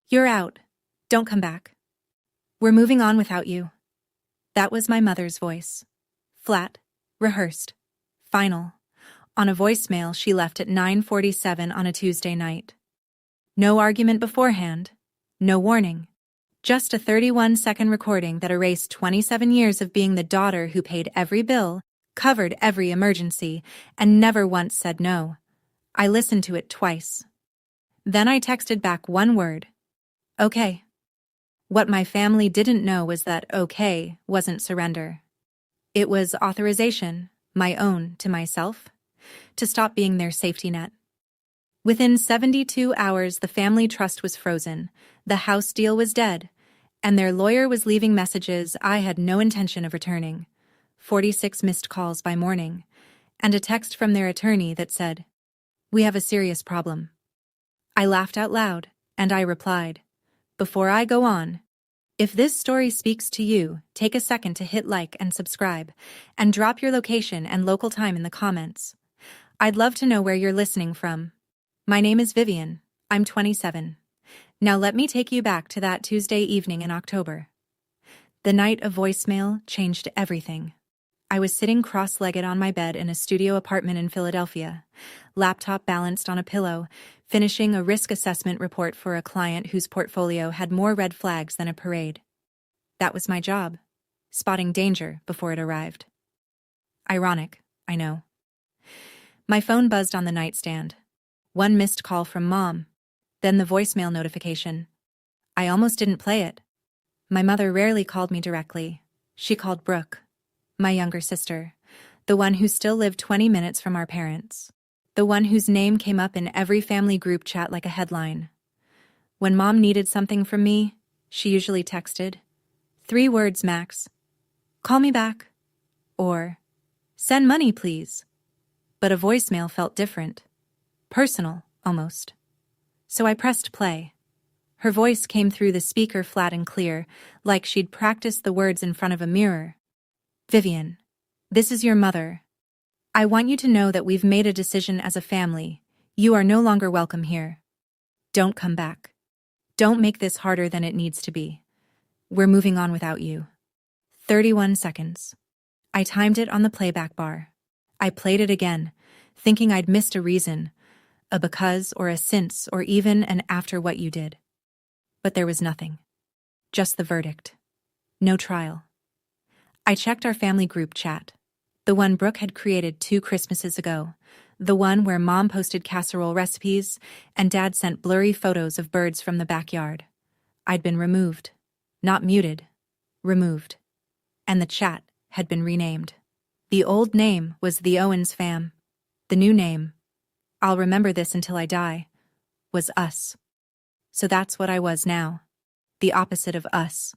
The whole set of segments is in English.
You're out. Don't come back. We're moving on without you. That was my mother's voice. Flat, rehearsed, final. On a voicemail she left at 9:47 on a Tuesday night. No argument beforehand. No warning. Just a 31-second recording that erased 27 years of being the daughter who paid every bill, covered every emergency, and never once said no. I listened to it twice. Then I texted back one word. Okay. What my family didn't know was that okay wasn't surrender. It was authorization, my own to myself, to stop being their safety net. Within 72 hours, the family trust was frozen, the house deal was dead, and their lawyer was leaving messages I had no intention of returning. 46 missed calls by morning, and a text from their attorney that said, "We have a serious problem." I laughed out loud, and I replied, "Before I go on, if this story speaks to you, take a second to hit like and subscribe, and drop your location and local time in the comments. I'd love to know where you're listening from. My name is Vivian. I'm 27. Now let me take you back to that Tuesday evening in October. The night a voicemail changed everything. I was sitting cross-legged on my bed in a studio apartment in Philadelphia, laptop balanced on a pillow, finishing a risk assessment report for a client whose portfolio had more red flags than a parade. That was my job, spotting danger before it arrived. Ironic, I know. My phone buzzed on the nightstand. One missed call from Mom, then the voicemail notification. I almost didn't play it. My mother rarely called me directly. She called Brooke, my younger sister, the one who still lived 20 minutes from our parents, the one whose name came up in every family group chat like a headline. When Mom needed something from me, she usually texted, 3 words max, "Call me back," or "Send money, please." But a voicemail felt different, personal, almost. So I pressed play. Her voice came through the speaker flat and clear, like she'd practiced the words in front of a mirror. "Vivian, this is your mother. I want you to know that we've made a decision as a family. You are no longer welcome here. Don't come back. Don't make this harder than it needs to be. We're moving on without you." 31 seconds. I timed it on the playback bar. I played it again, thinking I'd missed a reason, a because or a since or even an after what you did. But there was nothing. Just the verdict. No trial. I checked our family group chat, the one Brooke had created 2 Christmases ago, the one where Mom posted casserole recipes and Dad sent blurry photos of birds from the backyard. I'd been removed. Not muted. Removed. And the chat had been renamed. The old name was The Owens Fam. The new name, I'll remember this until I die, was Us. So that's what I was now. The opposite of us.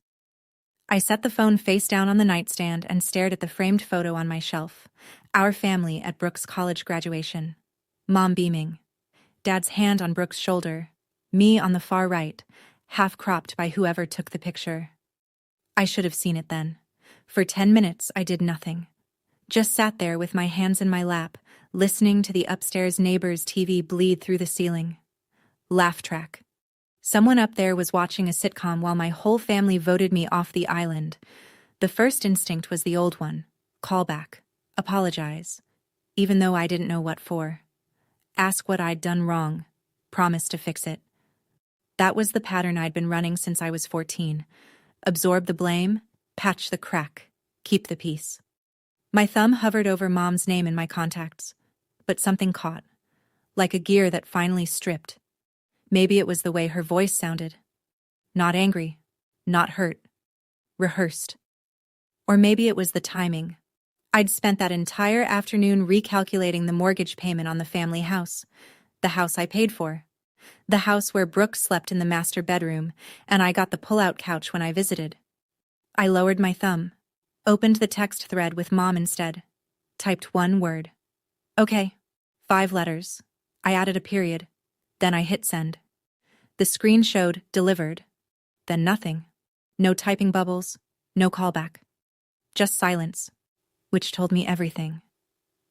I set the phone face down on the nightstand and stared at the framed photo on my shelf. Our family at Brooke's college graduation. Mom beaming. Dad's hand on Brooke's shoulder. Me on the far right, half cropped by whoever took the picture. I should have seen it then. For 10 minutes I did nothing. Just sat there with my hands in my lap, listening to the upstairs neighbor's TV bleed through the ceiling. Laugh track. Someone up there was watching a sitcom while my whole family voted me off the island. The first instinct was the old one. Call back. Apologize. Even though I didn't know what for. Ask what I'd done wrong. Promise to fix it. That was the pattern I'd been running since I was 14. Absorb the blame, patch the crack, keep the peace. My thumb hovered over Mom's name in my contacts, but something caught, like a gear that finally stripped. Maybe it was the way her voice sounded. Not angry, not hurt, rehearsed. Or maybe it was the timing. I'd spent that entire afternoon recalculating the mortgage payment on the family house, the house I paid for, the house where Brooke slept in the master bedroom, and I got the pull-out couch when I visited. I lowered my thumb, opened the text thread with Mom instead, typed one word. Okay. 5 letters. I added a period. Then I hit send. The screen showed delivered. Then nothing. No typing bubbles, no callback. Just silence, which told me everything.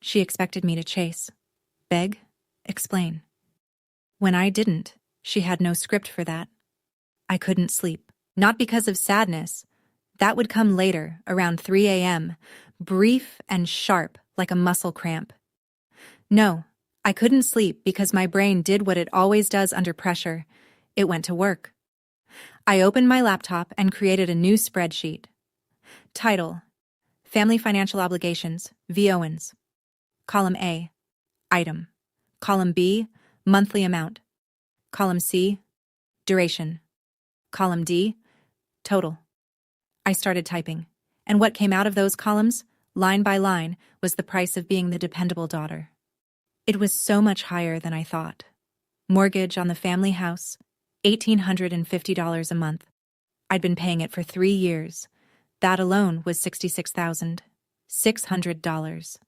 She expected me to chase, beg, explain. When I didn't, she had no script for that. I couldn't sleep. Not because of sadness. That would come later, around 3 a.m., brief and sharp like a muscle cramp. No, I couldn't sleep because my brain did what it always does under pressure. It went to work. I opened my laptop and created a new spreadsheet. Title: Family Financial Obligations, V. Owens. Column A, Item. Column B, Monthly Amount. Column C, Duration. Column D, Total. I started typing, and what came out of those columns, line by line, was the price of being the dependable daughter. It was so much higher than I thought. Mortgage on the family house, $1,850 a month. I'd been paying it for 3 years. That alone was $66,600.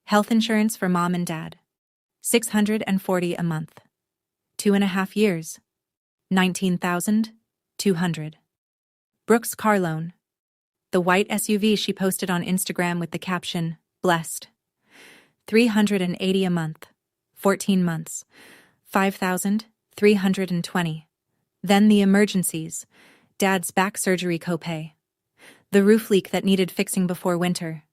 Health insurance for mom and dad, $640 a month. 2.5 years, $19,200. Brooke's car loan, the white SUV she posted on Instagram with the caption, "Blessed." $380 a month, 14 months, $5,320. Then the emergencies, Dad's back surgery copay, the roof leak that needed fixing before winter,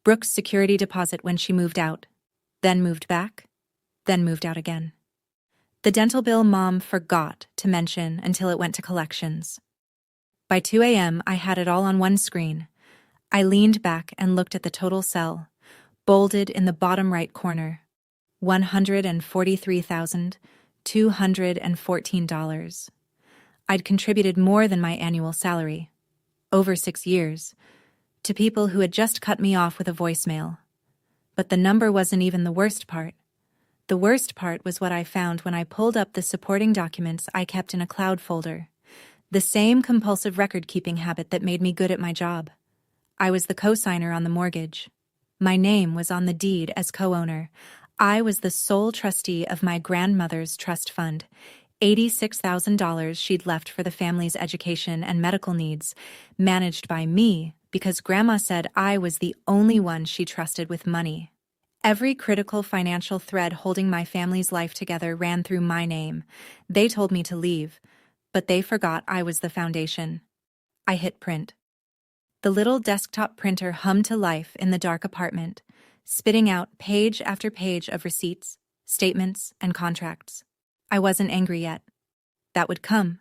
Brooke's security deposit when she moved out, then moved back, then moved out again. The dental bill Mom forgot to mention until it went to collections. By 2 a.m., I had it all on one screen. I leaned back and looked at the total cell, bolded in the bottom right corner. $143,214. I'd contributed more than my annual salary, over 6 years, to people who had just cut me off with a voicemail. But the number wasn't even the worst part. The worst part was what I found when I pulled up the supporting documents I kept in a cloud folder. The same compulsive record-keeping habit that made me good at my job. I was the co-signer on the mortgage. My name was on the deed as co-owner. I was the sole trustee of my grandmother's trust fund, $86,000 she'd left for the family's education and medical needs, managed by me because Grandma said I was the only one she trusted with money. Every critical financial thread holding my family's life together ran through my name. They told me to leave, but they forgot I was the foundation. I hit print. The little desktop printer hummed to life in the dark apartment, spitting out page after page of receipts, statements, and contracts. I wasn't angry yet. That would come.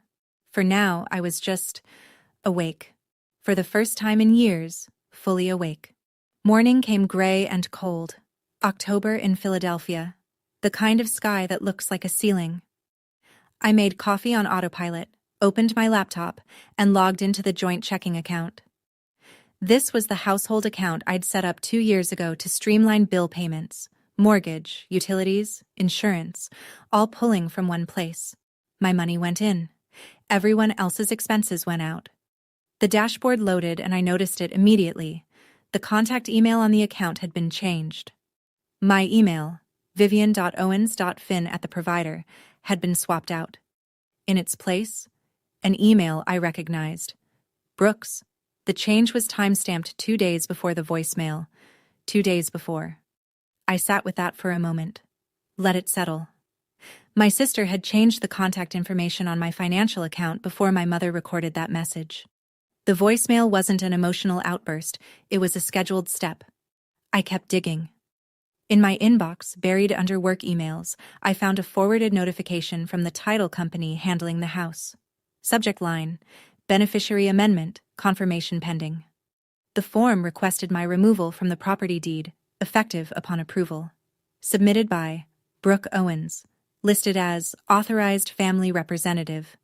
For now, I was just awake. For the first time in years, fully awake. Morning came gray and cold. October in Philadelphia, the kind of sky that looks like a ceiling. I made coffee on autopilot, opened my laptop, and logged into the joint checking account. This was the household account I'd set up 2 years ago to streamline bill payments, mortgage, utilities, insurance, all pulling from one place. My money went in. Everyone else's expenses went out. The dashboard loaded and I noticed it immediately. The contact email on the account had been changed. My email, vivian.owens.fin@the-provider, had been swapped out. In its place, an email I recognized. Brooks. The change was time-stamped 2 days before the voicemail. 2 days before. I sat with that for a moment. Let it settle. My sister had changed the contact information on my financial account before my mother recorded that message. The voicemail wasn't an emotional outburst, it was a scheduled step. I kept digging. In my inbox, buried under work emails, I found a forwarded notification from the title company handling the house. Subject line: Beneficiary Amendment, Confirmation Pending. The form requested my removal from the property deed, effective upon approval. Submitted by Brooke Owens, listed as Authorized Family Representative.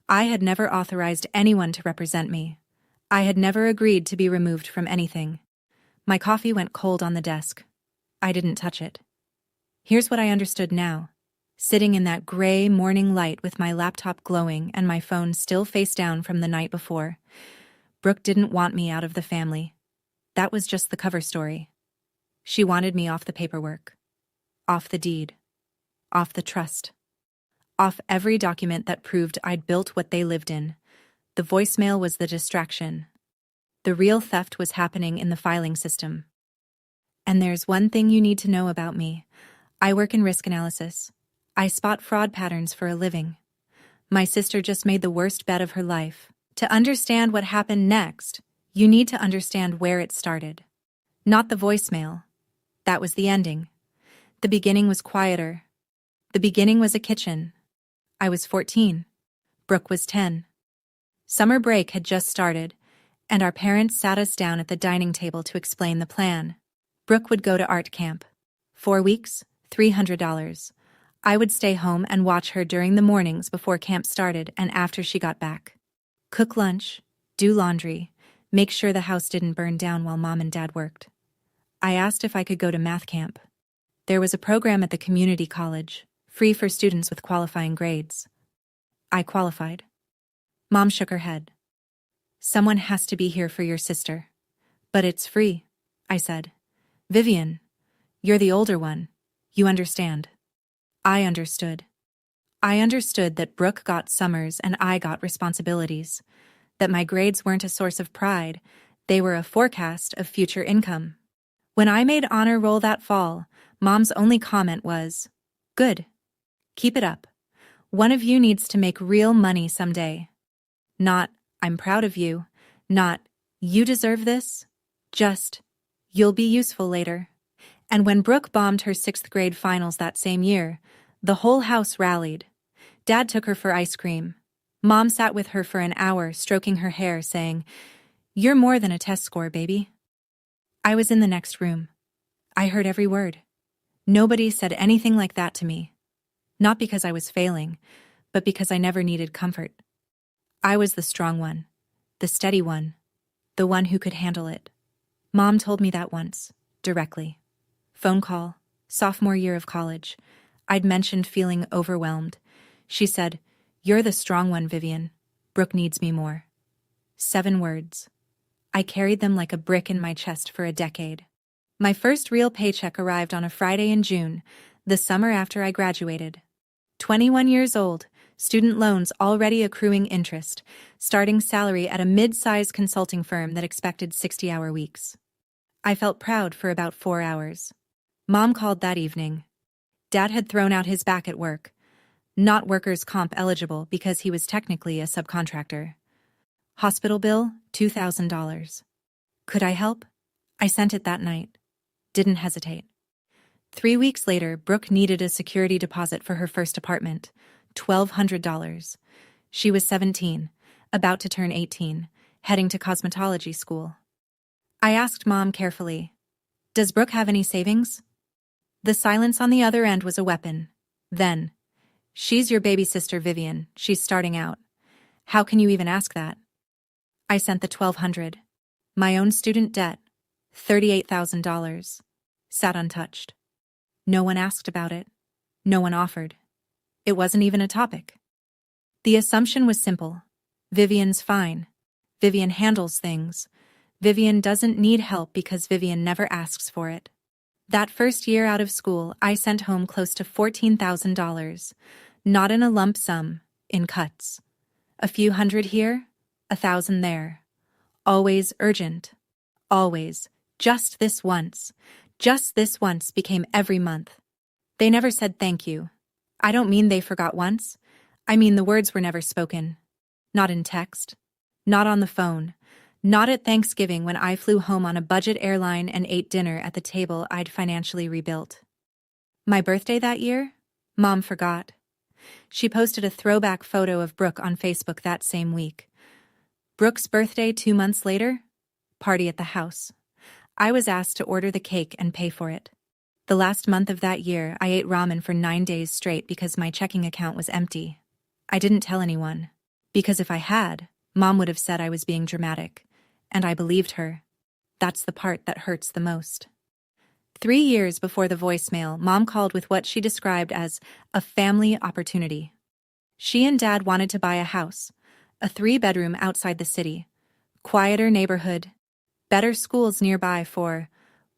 I had never authorized anyone to represent me. I had never agreed to be removed from anything. My coffee went cold on the desk. I didn't touch it. Here's what I understood now. Sitting in that gray morning light with my laptop glowing and my phone still face down from the night before, Brooke didn't want me out of the family. That was just the cover story. She wanted me off the paperwork, off the deed, off the trust, off every document that proved I'd built what they lived in. The voicemail was the distraction. The real theft was happening in the filing system. And there's one thing you need to know about me. I work in risk analysis. I spot fraud patterns for a living. My sister just made the worst bet of her life. To understand what happened next, you need to understand where it started. Not the voicemail. That was the ending. The beginning was quieter. The beginning was a kitchen. I was 14. Brooke was 10. Summer break had just started, and our parents sat us down at the dining table to explain the plan. Brooke would go to art camp. 4 weeks, $300. I would stay home and watch her during the mornings before camp started and after she got back. Cook lunch, do laundry, make sure the house didn't burn down while Mom and Dad worked. I asked if I could go to math camp. There was a program at the community college, free for students with qualifying grades. I qualified. Mom shook her head. Someone has to be here for your sister. But it's free, I said. Vivian, you're the older one. You understand. I understood. I understood that Brooke got summers and I got responsibilities, that my grades weren't a source of pride, they were a forecast of future income. When I made honor roll that fall, Mom's only comment was, "Good. Keep it up. One of you needs to make real money someday." Not, "I'm proud of you," not, "You deserve this," just, "You'll be useful later." And when Brooke bombed her 6th grade finals that same year, the whole house rallied. Dad took her for ice cream. Mom sat with her for an hour, stroking her hair, saying, "You're more than a test score, baby." I was in the next room. I heard every word. Nobody said anything like that to me. Not because I was failing, but because I never needed comfort. I was the strong one, the steady one, the one who could handle it. Mom told me that once, directly. Phone call, sophomore year of college. I'd mentioned feeling overwhelmed. She said, "You're the strong one, Vivian. Brooke needs me more." 7 words. I carried them like a brick in my chest for a decade. My first real paycheck arrived on a Friday in June, the summer after I graduated. 21 years old, student loans already accruing interest, starting salary at a mid-size consulting firm that expected 60-hour weeks. I felt proud for about 4 hours. Mom called that evening. Dad had thrown out his back at work. Not workers' comp eligible because he was technically a subcontractor. Hospital bill, $2,000. Could I help? I sent it that night. Didn't hesitate. 3 weeks later, Brooke needed a security deposit for her first apartment, $1,200. She was 17, about to turn 18, heading to cosmetology school. I asked Mom carefully, "Does Brooke have any savings?" The silence on the other end was a weapon. Then, "She's your baby sister, Vivian. She's starting out. How can you even ask that?" I sent the $1,200. My own student debt, $38,000, sat untouched. No one asked about it. No one offered. It wasn't even a topic. The assumption was simple. Vivian's fine. Vivian handles things. Vivian doesn't need help because Vivian never asks for it. That first year out of school, I sent home close to $14,000, not in a lump sum, in cuts. A few hundred here, 1,000 there. Always urgent. Always. Just this once. Just this once became every month. They never said thank you. I don't mean they forgot once. I mean the words were never spoken. Not in text. Not on the phone. Not at Thanksgiving when I flew home on a budget airline and ate dinner at the table I'd financially rebuilt. My birthday that year? Mom forgot. She posted a throwback photo of Brooke on Facebook that same week. Brooke's birthday 2 months later? Party at the house. I was asked to order the cake and pay for it. The last month of that year, I ate ramen for 9 days straight because my checking account was empty. I didn't tell anyone. Because if I had, Mom would have said I was being dramatic. And I believed her. That's the part that hurts the most. 3 years before the voicemail, Mom called with what she described as a family opportunity. She and Dad wanted to buy a house, a 3-bedroom outside the city, quieter neighborhood, better schools nearby for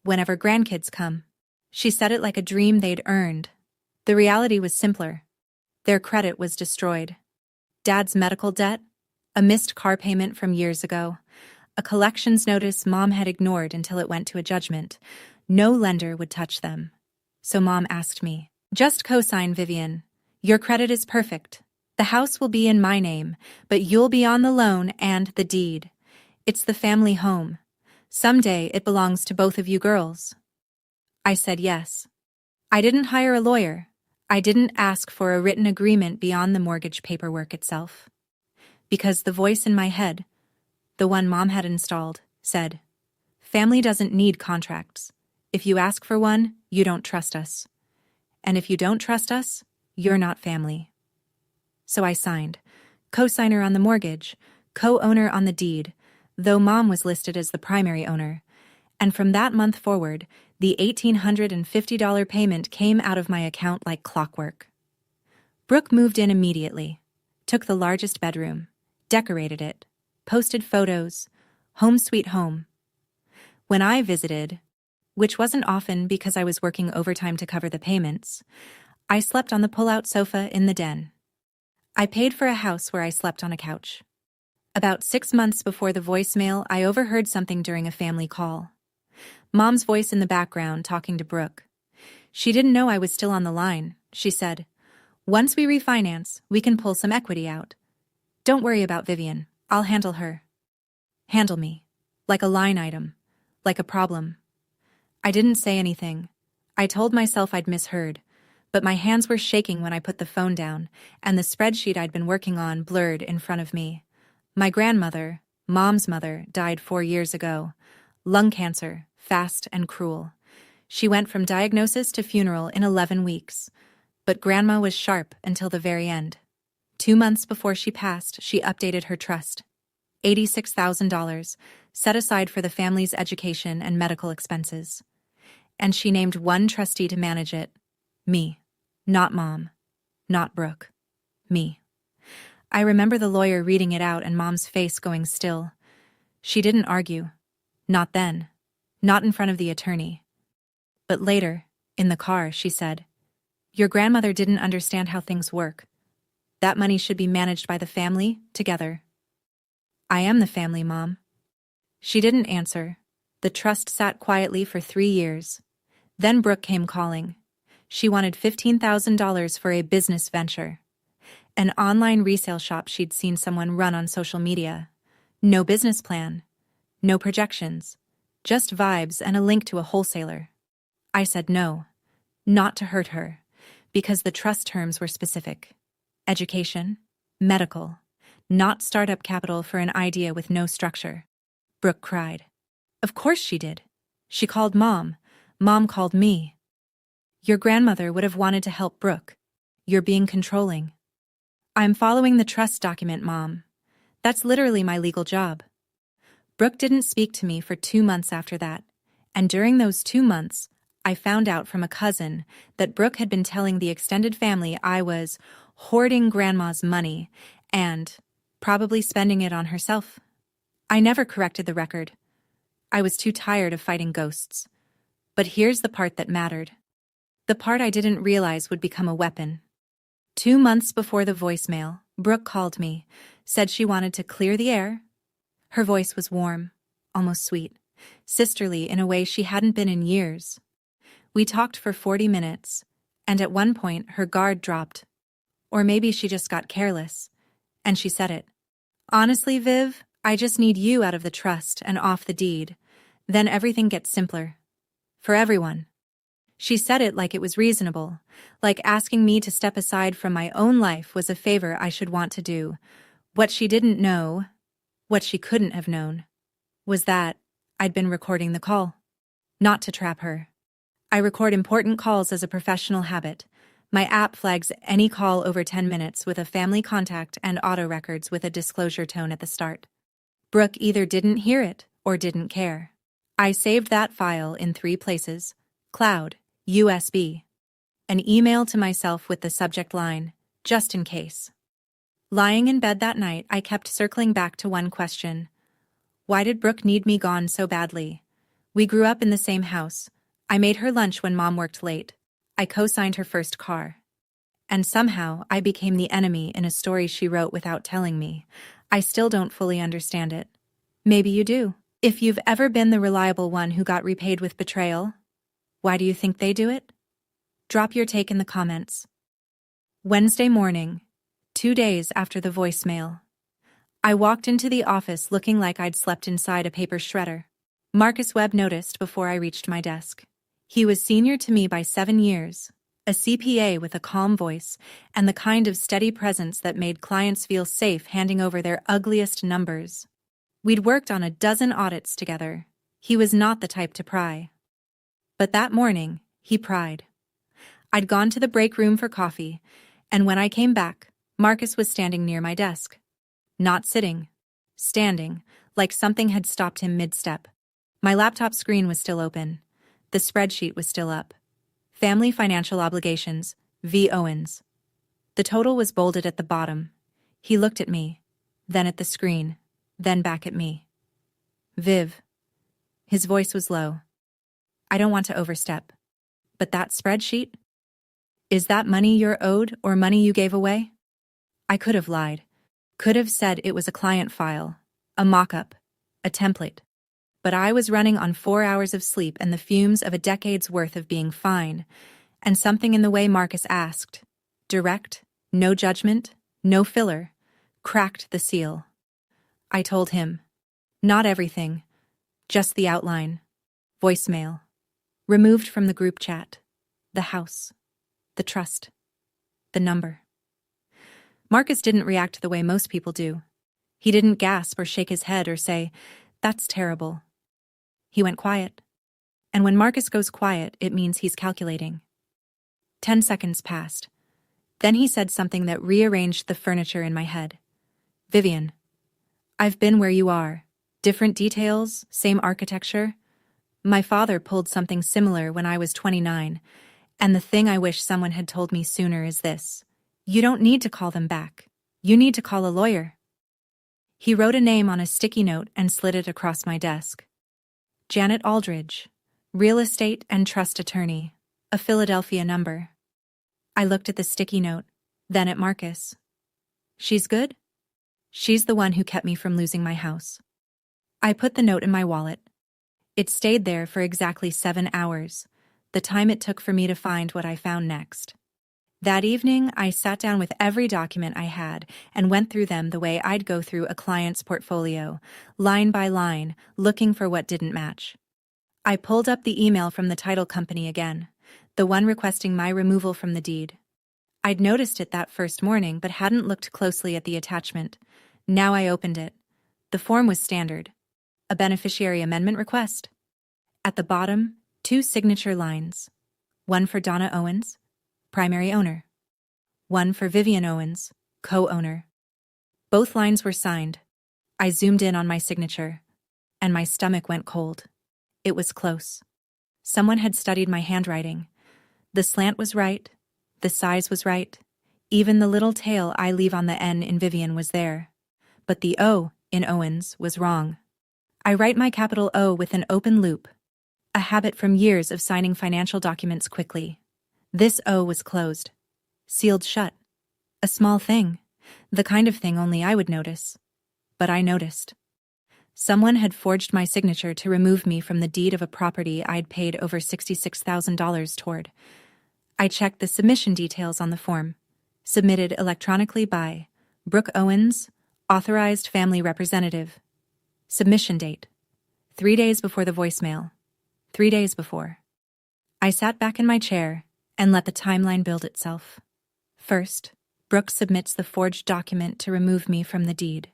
whenever grandkids come. She said it like a dream they'd earned. The reality was simpler. Their credit was destroyed. Dad's medical debt, a missed car payment from years ago, a collections notice Mom had ignored until it went to a judgment. No lender would touch them. So Mom asked me, "Just co-sign, Vivian. Your credit is perfect. The The house will be in my name, but you'll be on the loan and the deed. It's the family home. Someday it belongs to both of you girls." I said yes. I didn't hire a lawyer. I didn't ask for a written agreement beyond the mortgage paperwork itself. Because the voice in my head, the one Mom had installed, said, "Family doesn't need contracts. If you ask for one, you don't trust us. And if you don't trust us, you're not family." So I signed, co-signer on the mortgage, co-owner on the deed, though Mom was listed as the primary owner. And from that month forward, the $1,850 payment came out of my account like clockwork. Brooke moved in immediately, took the largest bedroom, decorated it, posted photos, home sweet home. When I visited, which wasn't often because I was working overtime to cover the payments, I slept on the pull-out sofa in the den. I paid for a house where I slept on a couch. About 6 months before the voicemail, I overheard something during a family call. Mom's voice in the background talking to Brooke. She didn't know I was still on the line. She said, "Once we refinance, we can pull some equity out. Don't worry about Vivian. I'll handle her." Handle me. Like a line item. Like a problem. I didn't say anything. I told myself I'd misheard, but my hands were shaking when I put the phone down, and the spreadsheet I'd been working on blurred in front of me. My grandmother, Mom's mother, died 4 years ago. Lung cancer, fast and cruel. She went from diagnosis to funeral in 11 weeks. But Grandma was sharp until the very end. 2 months before she passed, she updated her trust. $86,000, set aside for the family's education and medical expenses. And she named one trustee to manage it. Me. Not Mom. Not Brooke. Me. I remember the lawyer reading it out and Mom's face going still. She didn't argue. Not then. Not in front of the attorney. But later, in the car, she said, "Your grandmother didn't understand how things work. That money should be managed by the family, together." "I am the family, Mom." She didn't answer. The trust sat quietly for 3 years. Then Brooke came calling. She wanted $15,000 for a business venture. An online resale shop she'd seen someone run on social media. No business plan. No projections. Just vibes and a link to a wholesaler. I said no. Not to hurt her. Because the trust terms were specific. Education. Medical. Not startup capital for an idea with no structure. Brooke cried. Of course she did. She called Mom. Mom called me. Your grandmother would have wanted to help Brooke. You're being controlling. I'm following the trust document, Mom. That's literally my legal job. Brooke didn't speak to me for 2 months after that, and during those 2 months, I found out from a cousin that Brooke had been telling the extended family I was hoarding Grandma's money and probably spending it on herself. I never corrected the record. I was too tired of fighting ghosts. But here's the part that mattered. The part I didn't realize would become a weapon. 2 months before the voicemail, Brooke called me, said she wanted to clear the air. Her voice was warm, almost sweet, sisterly in a way she hadn't been in years. We talked for 40 minutes, and at one point her guard dropped. Or maybe she just got careless, and she said it. "Honestly, Viv, I just need you out of the trust and off the deed. Then everything gets simpler. For everyone." She said it like it was reasonable, like asking me to step aside from my own life was a favor I should want to do. What she didn't know, what she couldn't have known, was that I'd been recording the call. Not to trap her. I record important calls as a professional habit. My app flags any call over 10 minutes with a family contact and auto records with a disclosure tone at the start. Brooke either didn't hear it or didn't care. I saved that file in 3 places: cloud, USB, an email to myself with the subject line, "just in case." Lying in bed that night, I kept circling back to one question. Why did Brooke need me gone so badly? We grew up in the same house. I made her lunch when Mom worked late. I co-signed her first car. And somehow, I became the enemy in a story she wrote without telling me. I still don't fully understand it. Maybe you do. If you've ever been the reliable one who got repaid with betrayal, why do you think they do it? Drop your take in the comments. Wednesday morning, 2 days after the voicemail. I walked into the office looking like I'd slept inside a paper shredder. Marcus Webb noticed before I reached my desk. He was senior to me by 7 years, a CPA with a calm voice and the kind of steady presence that made clients feel safe handing over their ugliest numbers. We'd worked on a dozen audits together. He was not the type to pry. But that morning, he pried. I'd gone to the break room for coffee, and when I came back, Marcus was standing near my desk. Not sitting, standing, like something had stopped him mid-step. My laptop screen was still open. The spreadsheet was still up. Family Financial Obligations, V. Owens. The total was bolded at the bottom. He looked at me, then at the screen, then back at me. Viv. His voice was low. I don't want to overstep. But that spreadsheet? Is that money you're owed or money you gave away? I could have lied. Could have said it was a client file, a mock-up, a template. But I was running on 4 hours of sleep and the fumes of a decade's worth of being fine, and something in the way Marcus asked, direct, no judgment, no filler, cracked the seal. I told him, not everything, just the outline, voicemail, removed from the group chat, the house, the trust, the number. Marcus didn't react the way most people do. He didn't gasp or shake his head or say, "That's terrible." He went quiet. And when Marcus goes quiet, it means he's calculating. 10 seconds passed. Then he said something that rearranged the furniture in my head. "Vivian, I've been where you are. Different details, same architecture. My father pulled something similar when I was 29, and the thing I wish someone had told me sooner is this. You don't need to call them back. You need to call a lawyer." He wrote a name on a sticky note and slid it across my desk. Janet Aldridge, real estate and trust attorney, a Philadelphia number. I looked at the sticky note, then at Marcus. She's good? She's the one who kept me from losing my house. I put the note in my wallet. It stayed there for exactly 7 hours, the time it took for me to find what I found next. That evening, I sat down with every document I had and went through them the way I'd go through a client's portfolio, line by line, looking for what didn't match. I pulled up the email from the title company again, the one requesting my removal from the deed. I'd noticed it that first morning but hadn't looked closely at the attachment. Now I opened it. The form was standard. A beneficiary amendment request. At the bottom, 2 signature lines. One for Donna Owens, primary owner. One for Vivian Owens, co-owner. Both lines were signed. I zoomed in on my signature, and my stomach went cold. It was close. Someone had studied my handwriting. The slant was right, the size was right, even the little tail I leave on the N in Vivian was there. But the O in Owens was wrong. I write my capital O with an open loop, a habit from years of signing financial documents quickly. This O was closed, sealed shut. A small thing, the kind of thing only I would notice. But I noticed. Someone had forged my signature to remove me from the deed of a property I'd paid over $66,000 toward. I checked the submission details on the form, submitted electronically by Brooke Owens, authorized family representative. Submission date: 3 days before the voicemail. 3 days before. I sat back in my chair and let the timeline build itself. First, Brooke submits the forged document to remove me from the deed.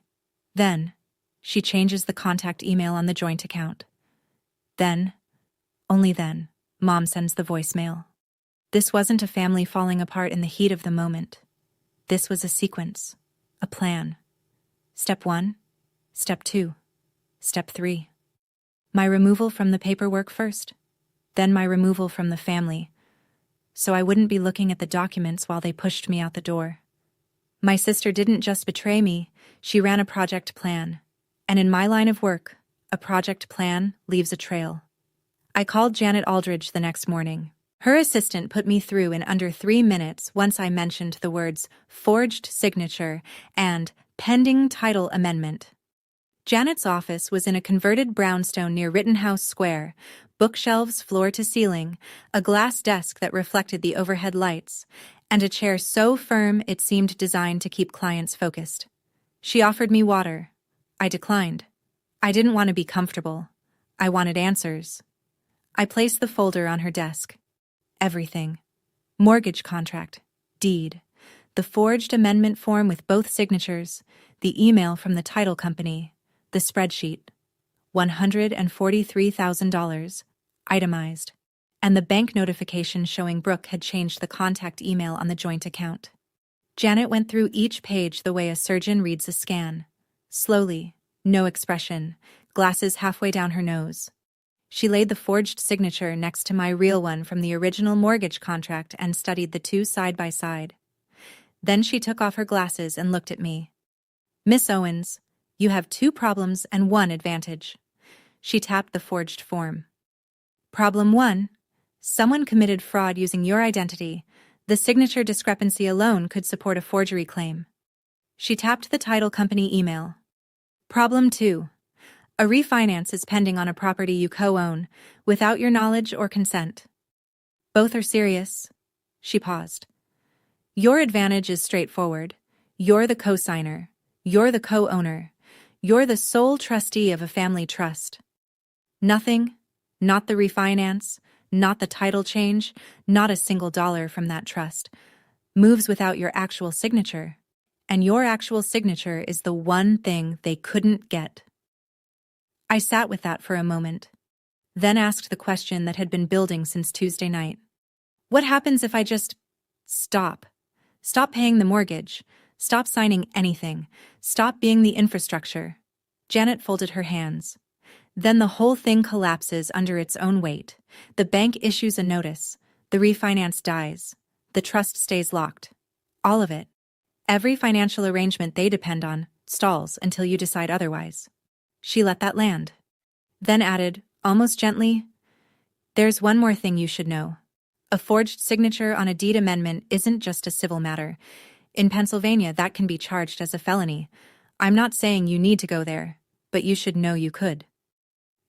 Then, she changes the contact email on the joint account. Then, only then, Mom sends the voicemail. This wasn't a family falling apart in the heat of the moment. This was a sequence, a plan. Step 1, Step 2, Step 3. My removal from the paperwork first, then my removal from the family, so I wouldn't be looking at the documents while they pushed me out the door. My sister didn't just betray me, she ran a project plan. And in my line of work, a project plan leaves a trail. I called Janet Aldridge the next morning. Her assistant put me through in under 3 minutes once I mentioned the words forged signature and pending title amendment. Janet's office was in a converted brownstone near Rittenhouse Square, bookshelves floor to ceiling, a glass desk that reflected the overhead lights, and a chair so firm it seemed designed to keep clients focused. She offered me water. I declined. I didn't want to be comfortable. I wanted answers. I placed the folder on her desk. Everything. Mortgage contract, deed, the forged amendment form with both signatures, the email from the title company, the spreadsheet, $143,000, itemized, and the bank notification showing Brooke had changed the contact email on the joint account. Janet went through each page the way a surgeon reads a scan. Slowly, no expression, glasses halfway down her nose. She laid the forged signature next to my real one from the original mortgage contract and studied the two side by side. Then she took off her glasses and looked at me. "Miss Owens, you have 2 problems and 1 advantage." She tapped the forged form. "Problem 1. Someone committed fraud using your identity. The signature discrepancy alone could support a forgery claim." She tapped the title company email. "Problem 2. A refinance is pending on a property you co-own, without your knowledge or consent." "Both are serious." She paused. "Your advantage is straightforward. You're the co-signer. You're the co-owner. You're the sole trustee of a family trust. Nothing, not the refinance, not the title change, not a single dollar from that trust, moves without your actual signature. And your actual signature is the one thing they couldn't get." I sat with that for a moment, then asked the question that had been building since Tuesday night. What happens if I just stop? Stop paying the mortgage. Stop signing anything. Stop being the infrastructure. Janet folded her hands. Then the whole thing collapses under its own weight. The bank issues a notice. The refinance dies. The trust stays locked. All of it. Every financial arrangement they depend on stalls until you decide otherwise. She let that land. Then added, almost gently, "There's one more thing you should know. A forged signature on a deed amendment isn't just a civil matter. In Pennsylvania, that can be charged as a felony. I'm not saying you need to go there, but you should know you could."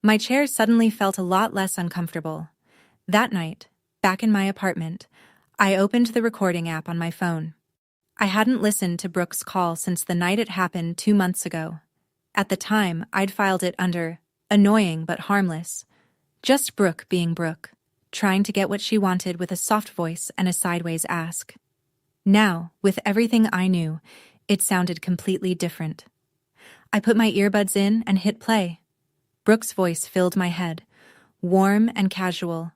My chair suddenly felt a lot less uncomfortable. That night, back in my apartment, I opened the recording app on my phone. I hadn't listened to Brooke's call since the night it happened 2 months ago. At the time, I'd filed it under annoying but harmless. Just Brooke being Brooke, trying to get what she wanted with a soft voice and a sideways ask. Now, with everything I knew, it sounded completely different. I put my earbuds in and hit play. Brooke's voice filled my head, warm and casual,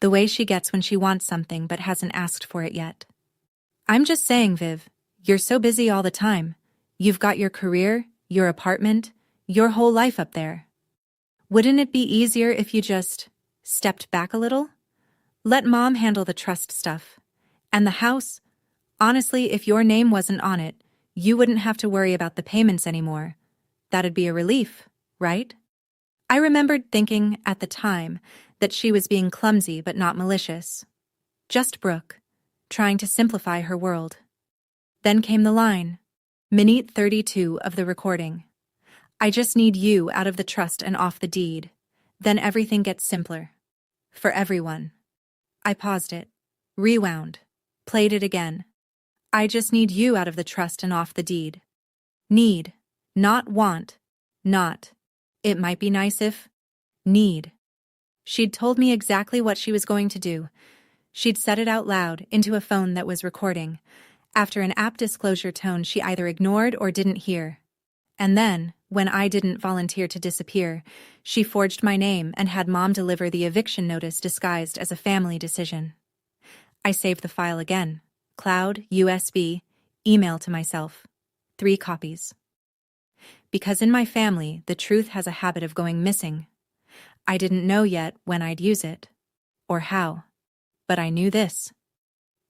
the way she gets when she wants something but hasn't asked for it yet. "I'm just saying, Viv, you're so busy all the time. You've got your career, your apartment, your whole life up there. Wouldn't it be easier if you just stepped back a little? Let Mom handle the trust stuff. And the house, honestly, if your name wasn't on it, you wouldn't have to worry about the payments anymore. That'd be a relief, right?" I remembered thinking at the time that she was being clumsy but not malicious. Just Brooke, trying to simplify her world. Then came the line, minute 32 of the recording. "I just need you out of the trust and off the deed. Then everything gets simpler. For everyone." I paused it, rewound, played it again. "I just need you out of the trust and off the deed." Need, not want, not, "It might be nice if," need. She'd told me exactly what she was going to do. She'd said it out loud into a phone that was recording. After an app disclosure tone she either ignored or didn't hear. And then, when I didn't volunteer to disappear, she forged my name and had Mom deliver the eviction notice disguised as a family decision. I saved the file again. Cloud, USB, email to myself. 3 copies. Because in my family, the truth has a habit of going missing. I didn't know yet when I'd use it, or how, but I knew this.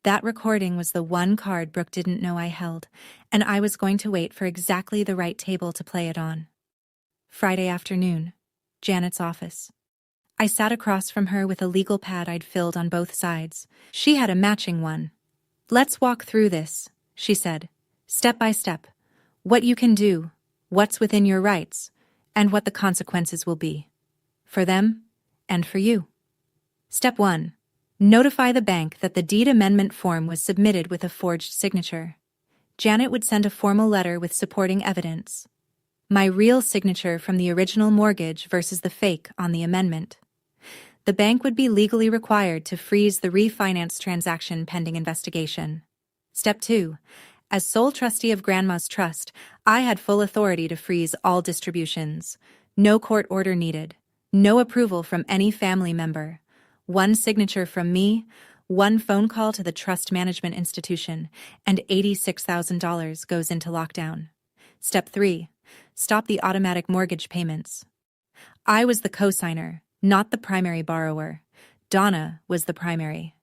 That recording was the one card Brooke didn't know I held, and I was going to wait for exactly the right table to play it on. Friday afternoon, Janet's office. I sat across from her with a legal pad I'd filled on both sides. She had a matching one. "Let's walk through this," she said, "step by step. What you can do, what's within your rights, and what the consequences will be. For them, and for you. Step 1. Notify the bank that the deed amendment form was submitted with a forged signature. Janet would send a formal letter with supporting evidence. My real signature from the original mortgage versus the fake on the amendment. The bank would be legally required to freeze the refinance transaction pending investigation. Step 2. As sole trustee of Grandma's trust, I had full authority to freeze all distributions. No court order needed. No approval from any family member. One signature from me, one phone call to the trust management institution, and $86,000 goes into lockdown. Step 3. Stop the automatic mortgage payments. I was the co-signer, not the primary borrower. Donna was the primary.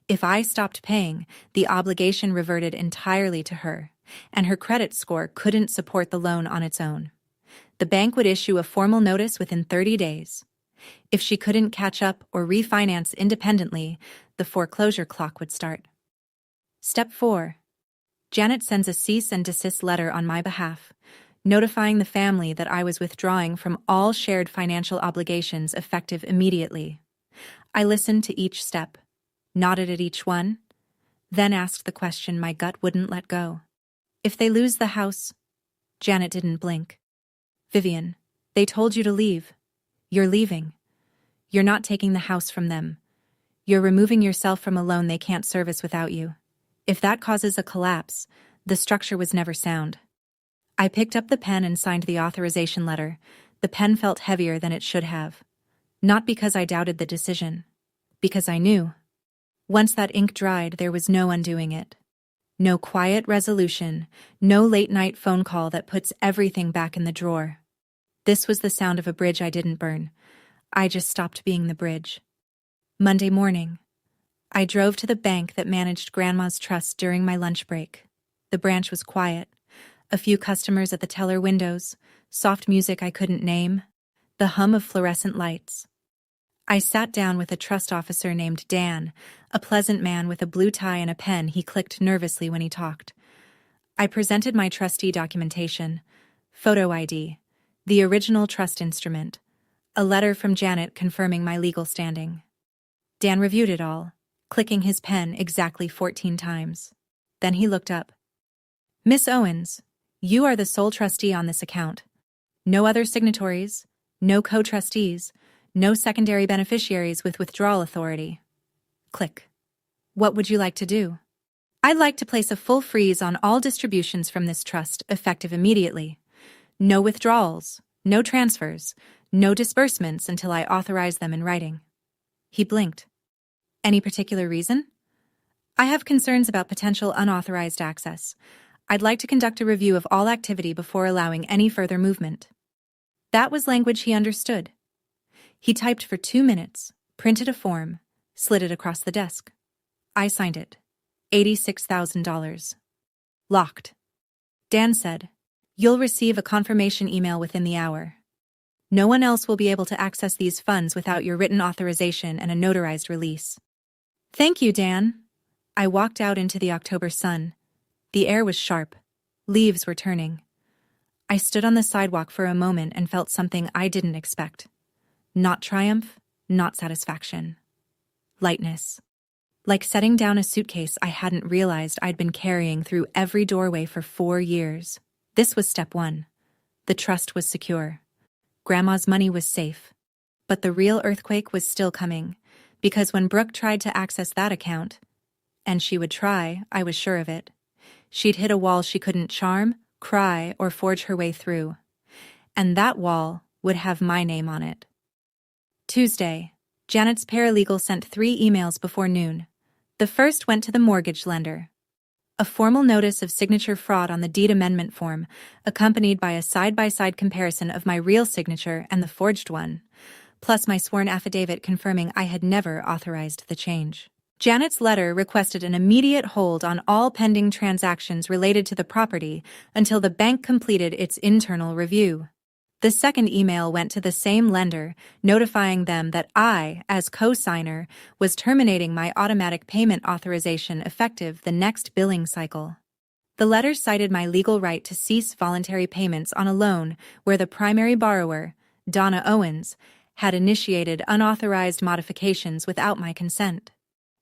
If I stopped paying, the obligation reverted entirely to her, and her credit score couldn't support the loan on its own. The bank would issue a formal notice within 30 days. If she couldn't catch up or refinance independently, the foreclosure clock would start. Step 4. Janet sends a cease and desist letter on my behalf, notifying the family that I was withdrawing from all shared financial obligations effective immediately. I listened to each step, nodded at each one, then asked the question my gut wouldn't let go. If they lose the house, Janet didn't blink. Vivian, they told you to leave. You're leaving. You're not taking the house from them. You're removing yourself from a loan they can't service without you. If that causes a collapse, the structure was never sound. I picked up the pen and signed the authorization letter. The pen felt heavier than it should have. Not because I doubted the decision. Because I knew. Once that ink dried, there was no undoing it. No quiet resolution, no late-night phone call that puts everything back in the drawer. This was the sound of a bridge I didn't burn. I just stopped being the bridge. Monday morning, I drove to the bank that managed Grandma's trust during my lunch break. The branch was quiet. A few customers at the teller windows, soft music I couldn't name, the hum of fluorescent lights. I sat down with a trust officer named Dan, a pleasant man with a blue tie and a pen. He clicked nervously when he talked. I presented my trustee documentation, photo ID, the original trust instrument, a letter from Janet confirming my legal standing. Dan reviewed it all, clicking his pen exactly 14 times. Then he looked up. Miss Owens, you are the sole trustee on this account. No other signatories, no co-trustees, no secondary beneficiaries with withdrawal authority. Click. What would you like to do? I'd like to place a full freeze on all distributions from this trust, effective immediately. No withdrawals, no transfers, no disbursements until I authorize them in writing. He blinked. Any particular reason? I have concerns about potential unauthorized access. I'd like to conduct a review of all activity before allowing any further movement. That was language he understood. He typed for 2 minutes, printed a form, slid it across the desk. I signed it. $86,000. Locked. Dan said, "You'll receive a confirmation email within the hour. No one else will be able to access these funds without your written authorization and a notarized release." Thank you, Dan. I walked out into the October sun. The air was sharp. Leaves were turning. I stood on the sidewalk for a moment and felt something I didn't expect. Not triumph, not satisfaction. Lightness. Like setting down a suitcase I hadn't realized I'd been carrying through every doorway for 4 years. This was step 1. The trust was secure. Grandma's money was safe. But the real earthquake was still coming, because when Brooke tried to access that account, and she would try, I was sure of it, she'd hit a wall she couldn't charm, cry, or forge her way through. And that wall would have my name on it. Tuesday, Janet's paralegal sent 3 emails before noon. The first went to the mortgage lender. A formal notice of signature fraud on the deed amendment form, accompanied by a side-by-side comparison of my real signature and the forged one, plus my sworn affidavit confirming I had never authorized the change. Janet's letter requested an immediate hold on all pending transactions related to the property until the bank completed its internal review. The second email went to the same lender, notifying them that I, as co-signer, was terminating my automatic payment authorization effective the next billing cycle. The letter cited my legal right to cease voluntary payments on a loan where the primary borrower, Donna Owens, had initiated unauthorized modifications without my consent.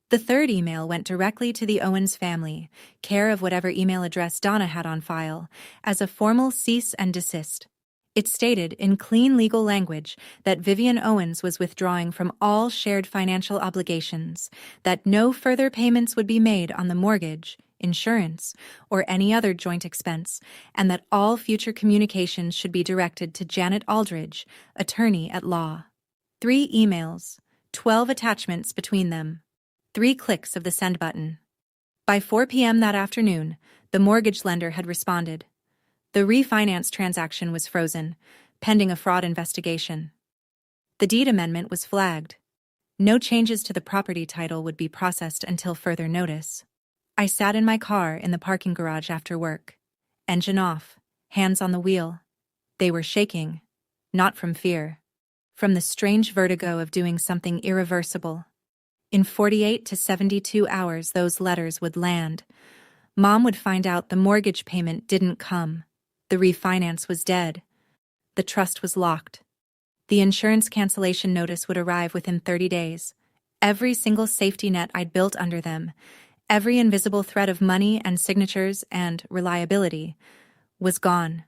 The third email went directly to the Owens family, care of whatever email address Donna had on file, as a formal cease and desist. It stated, in clean legal language, that Vivian Owens was withdrawing from all shared financial obligations, that no further payments would be made on the mortgage, insurance, or any other joint expense, and that all future communications should be directed to Janet Aldridge, attorney at law. 3 emails, 12 attachments between them. 3 clicks of the send button. By 4 p.m. that afternoon, the mortgage lender had responded. The refinance transaction was frozen, pending a fraud investigation. The deed amendment was flagged. No changes to the property title would be processed until further notice. I sat in my car in the parking garage after work. Engine off, hands on the wheel. They were shaking, not from fear, from the strange vertigo of doing something irreversible. In 48 to 72 hours, those letters would land. Mom would find out the mortgage payment didn't come. The refinance was dead. The trust was locked. The insurance cancellation notice would arrive within 30 days. Every single safety net I'd built under them, every invisible thread of money and signatures and reliability, was gone.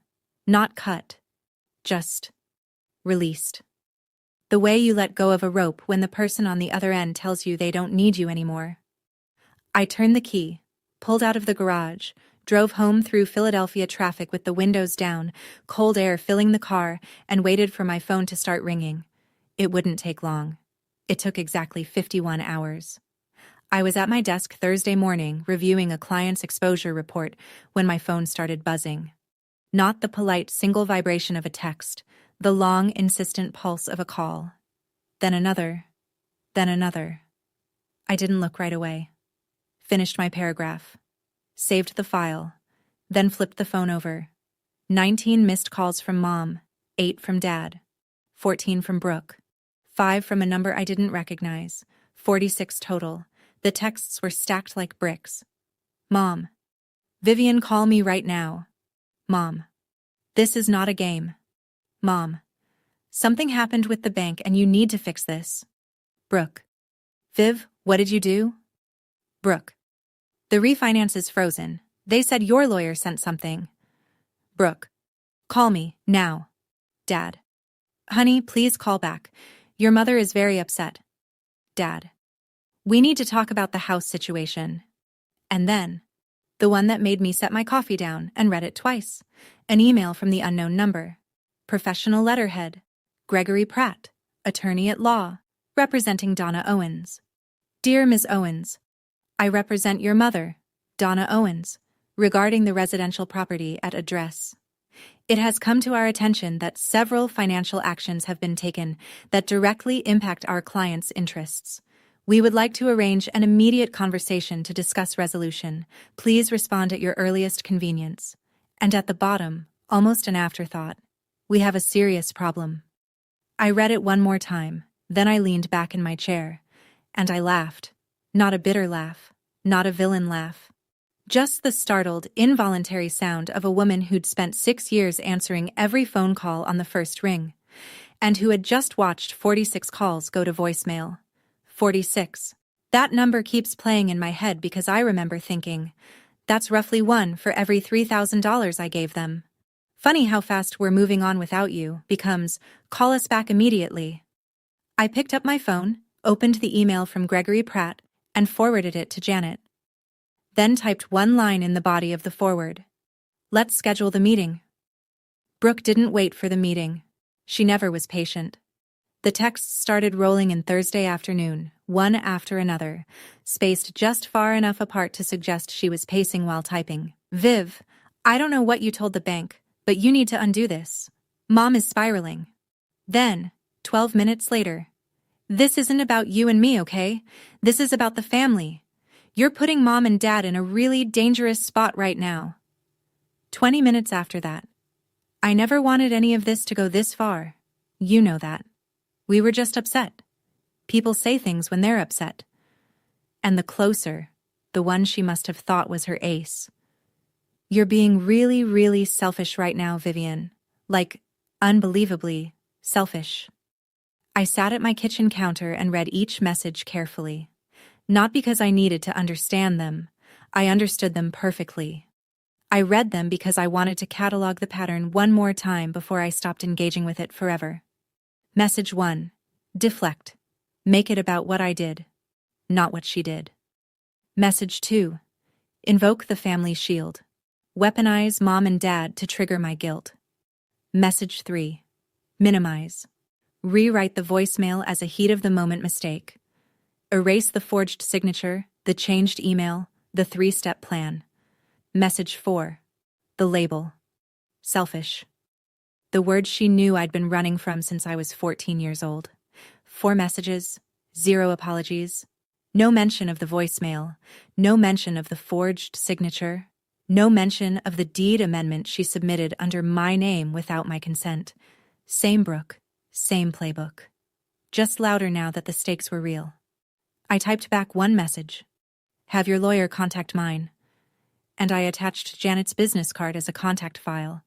Not cut. Just released. The way you let go of a rope when the person on the other end tells you they don't need you anymore. I turned the key, pulled out of the garage, drove home through Philadelphia traffic with the windows down, cold air filling the car, and waited for my phone to start ringing. It wouldn't take long. It took exactly 51 hours. I was at my desk Thursday morning reviewing a client's exposure report when my phone started buzzing. Not the polite single vibration of a text, the long, insistent pulse of a call. Then another. Then another. I didn't look right away. Finished my paragraph. Saved the file, then flipped the phone over. 19 missed calls from Mom, 8 from Dad, 14 from Brooke, 5 from a number I didn't recognize, 46 total. The texts were stacked like bricks. Mom. Vivian, call me right now. Mom. This is not a game. Mom. Something happened with the bank and you need to fix this. Brooke. Viv, what did you do? Brooke. The refinance is frozen. They said your lawyer sent something. Brooke. Call me, now. Dad. Honey, please call back. Your mother is very upset. Dad. We need to talk about the house situation. And then, the one that made me set my coffee down and read it twice. An email from the unknown number. Professional letterhead. Gregory Pratt, attorney at law, representing Donna Owens. Dear Ms. Owens, I represent your mother, Donna Owens, regarding the residential property at address. It has come to our attention that several financial actions have been taken that directly impact our clients' interests. We would like to arrange an immediate conversation to discuss resolution. Please respond at your earliest convenience. And at the bottom, almost an afterthought, we have a serious problem. I read it one more time, then I leaned back in my chair, and I laughed. Not a bitter laugh, not a villain laugh. Just the startled, involuntary sound of a woman who'd spent 6 years answering every phone call on the first ring, and who had just watched 46 calls go to voicemail. 46. That number keeps playing in my head because I remember thinking, that's roughly 1 for every $3,000 I gave them. Funny how fast we're moving on without you becomes, call us back immediately. I picked up my phone, opened the email from Gregory Pratt, and forwarded it to Janet. Then typed one line in the body of the forward. Let's schedule the meeting. Brooke didn't wait for the meeting. She never was patient. The texts started rolling in Thursday afternoon, one after another, spaced just far enough apart to suggest she was pacing while typing. Viv, I don't know what you told the bank, but you need to undo this. Mom is spiraling. Then, 12 minutes later, this isn't about you and me, okay? This is about the family. You're putting Mom and Dad in a really dangerous spot right now. 20 minutes after that. I never wanted any of this to go this far. You know that. We were just upset. People say things when they're upset. And the closer, the one she must have thought was her ace. You're being really, really selfish right now, Vivian. Like, unbelievably selfish. I sat at my kitchen counter and read each message carefully. Not because I needed to understand them. I understood them perfectly. I read them because I wanted to catalog the pattern one more time before I stopped engaging with it forever. Message 1. Deflect. Make it about what I did, not what she did. Message 2. Invoke the family shield. Weaponize mom and dad to trigger my guilt. Message 3. Minimize. Rewrite the voicemail as a heat-of-the-moment mistake. Erase the forged signature, the changed email, the 3-step plan. Message 4. The label. Selfish. The word she knew I'd been running from since I was 14 years old. 4 messages, 0 apologies. No mention of the voicemail, no mention of the forged signature, no mention of the deed amendment she submitted under my name without my consent. Same Brooke, same playbook. Just louder now that the stakes were real. I typed back 1 message. Have your lawyer contact mine. And I attached Janet's business card as a contact file.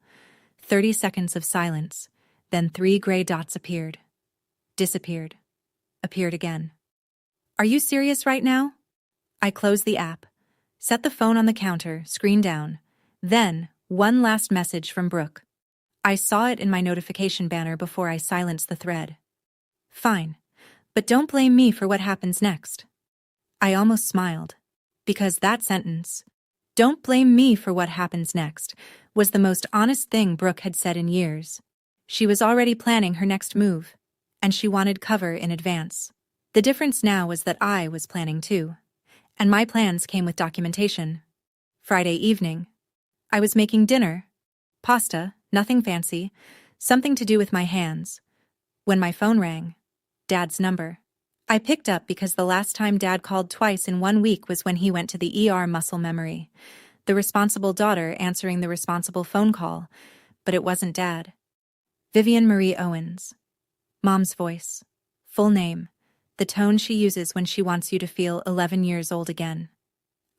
30 seconds of silence, then 3 gray dots appeared. Disappeared. Appeared again. Are you serious right now? I closed the app, set the phone on the counter, screen down. Then, 1 last message from Brooke. I saw it in my notification banner before I silenced the thread. Fine, but don't blame me for what happens next. I almost smiled, because that sentence, "Don't blame me for what happens next," was the most honest thing Brooke had said in years. She was already planning her next move, and she wanted cover in advance. The difference now was that I was planning too, and my plans came with documentation. Friday evening. I was making dinner. Pasta, nothing fancy, something to do with my hands. When my phone rang. Dad's number. I picked up because the last time Dad called twice in 1 week was when he went to the ER. Muscle memory. The responsible daughter answering the responsible phone call, but it wasn't Dad. Vivian Marie Owens. Mom's voice. Full name. The tone she uses when she wants you to feel 11 years old again.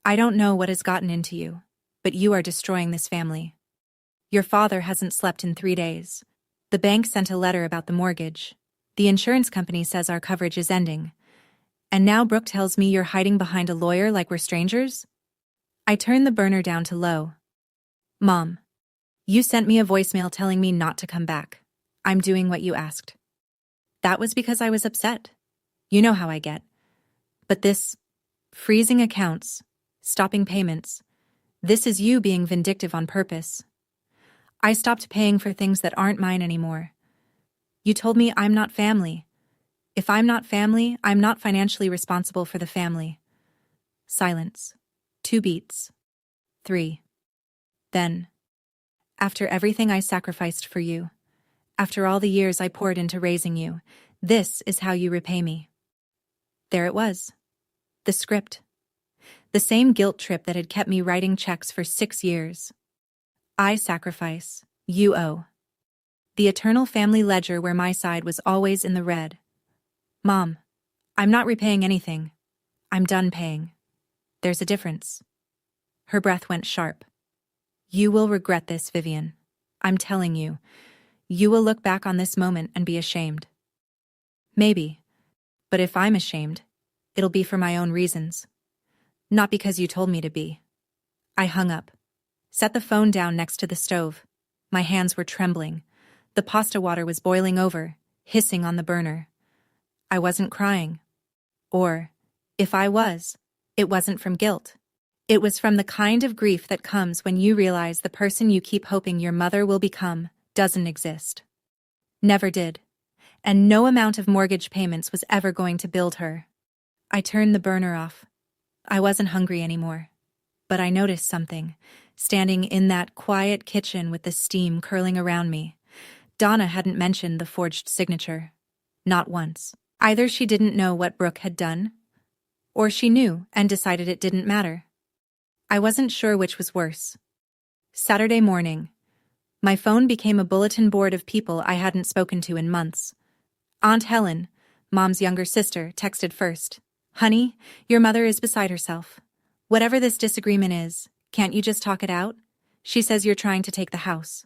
I don't know what has gotten into you, but you are destroying this family. Your father hasn't slept in 3 days. The bank sent a letter about the mortgage. The insurance company says our coverage is ending. And now Brooke tells me you're hiding behind a lawyer like we're strangers? I turned the burner down to low. Mom, you sent me a voicemail telling me not to come back. I'm doing what you asked. That was because I was upset. You know how I get. But this, freezing accounts, stopping payments, this is you being vindictive on purpose. I stopped paying for things that aren't mine anymore. You told me I'm not family. If I'm not family, I'm not financially responsible for the family. Silence. 2 beats. 3. Then, after everything I sacrificed for you, after all the years I poured into raising you, this is how you repay me. There it was. The script. The same guilt trip that had kept me writing checks for 6 years. I sacrifice, you owe. The eternal family ledger where my side was always in the red. Mom, I'm not repaying anything. I'm done paying. There's a difference. Her breath went sharp. You will regret this, Vivian. I'm telling you. You will look back on this moment and be ashamed. Maybe. But if I'm ashamed, it'll be for my own reasons. Not because you told me to be. I hung up. Set the phone down next to the stove. My hands were trembling. The pasta water was boiling over, hissing on the burner. I wasn't crying. Or, if I was, it wasn't from guilt. It was from the kind of grief that comes when you realize the person you keep hoping your mother will become doesn't exist. Never did. And no amount of mortgage payments was ever going to build her. I turned the burner off. I wasn't hungry anymore. But I noticed something, standing in that quiet kitchen with the steam curling around me. Donna hadn't mentioned the forged signature. Not once. Either she didn't know what Brooke had done, or she knew and decided it didn't matter. I wasn't sure which was worse. Saturday morning. My phone became a bulletin board of people I hadn't spoken to in months. Aunt Helen, Mom's younger sister, texted first. Honey, your mother is beside herself. Whatever this disagreement is, can't you just talk it out? She says you're trying to take the house.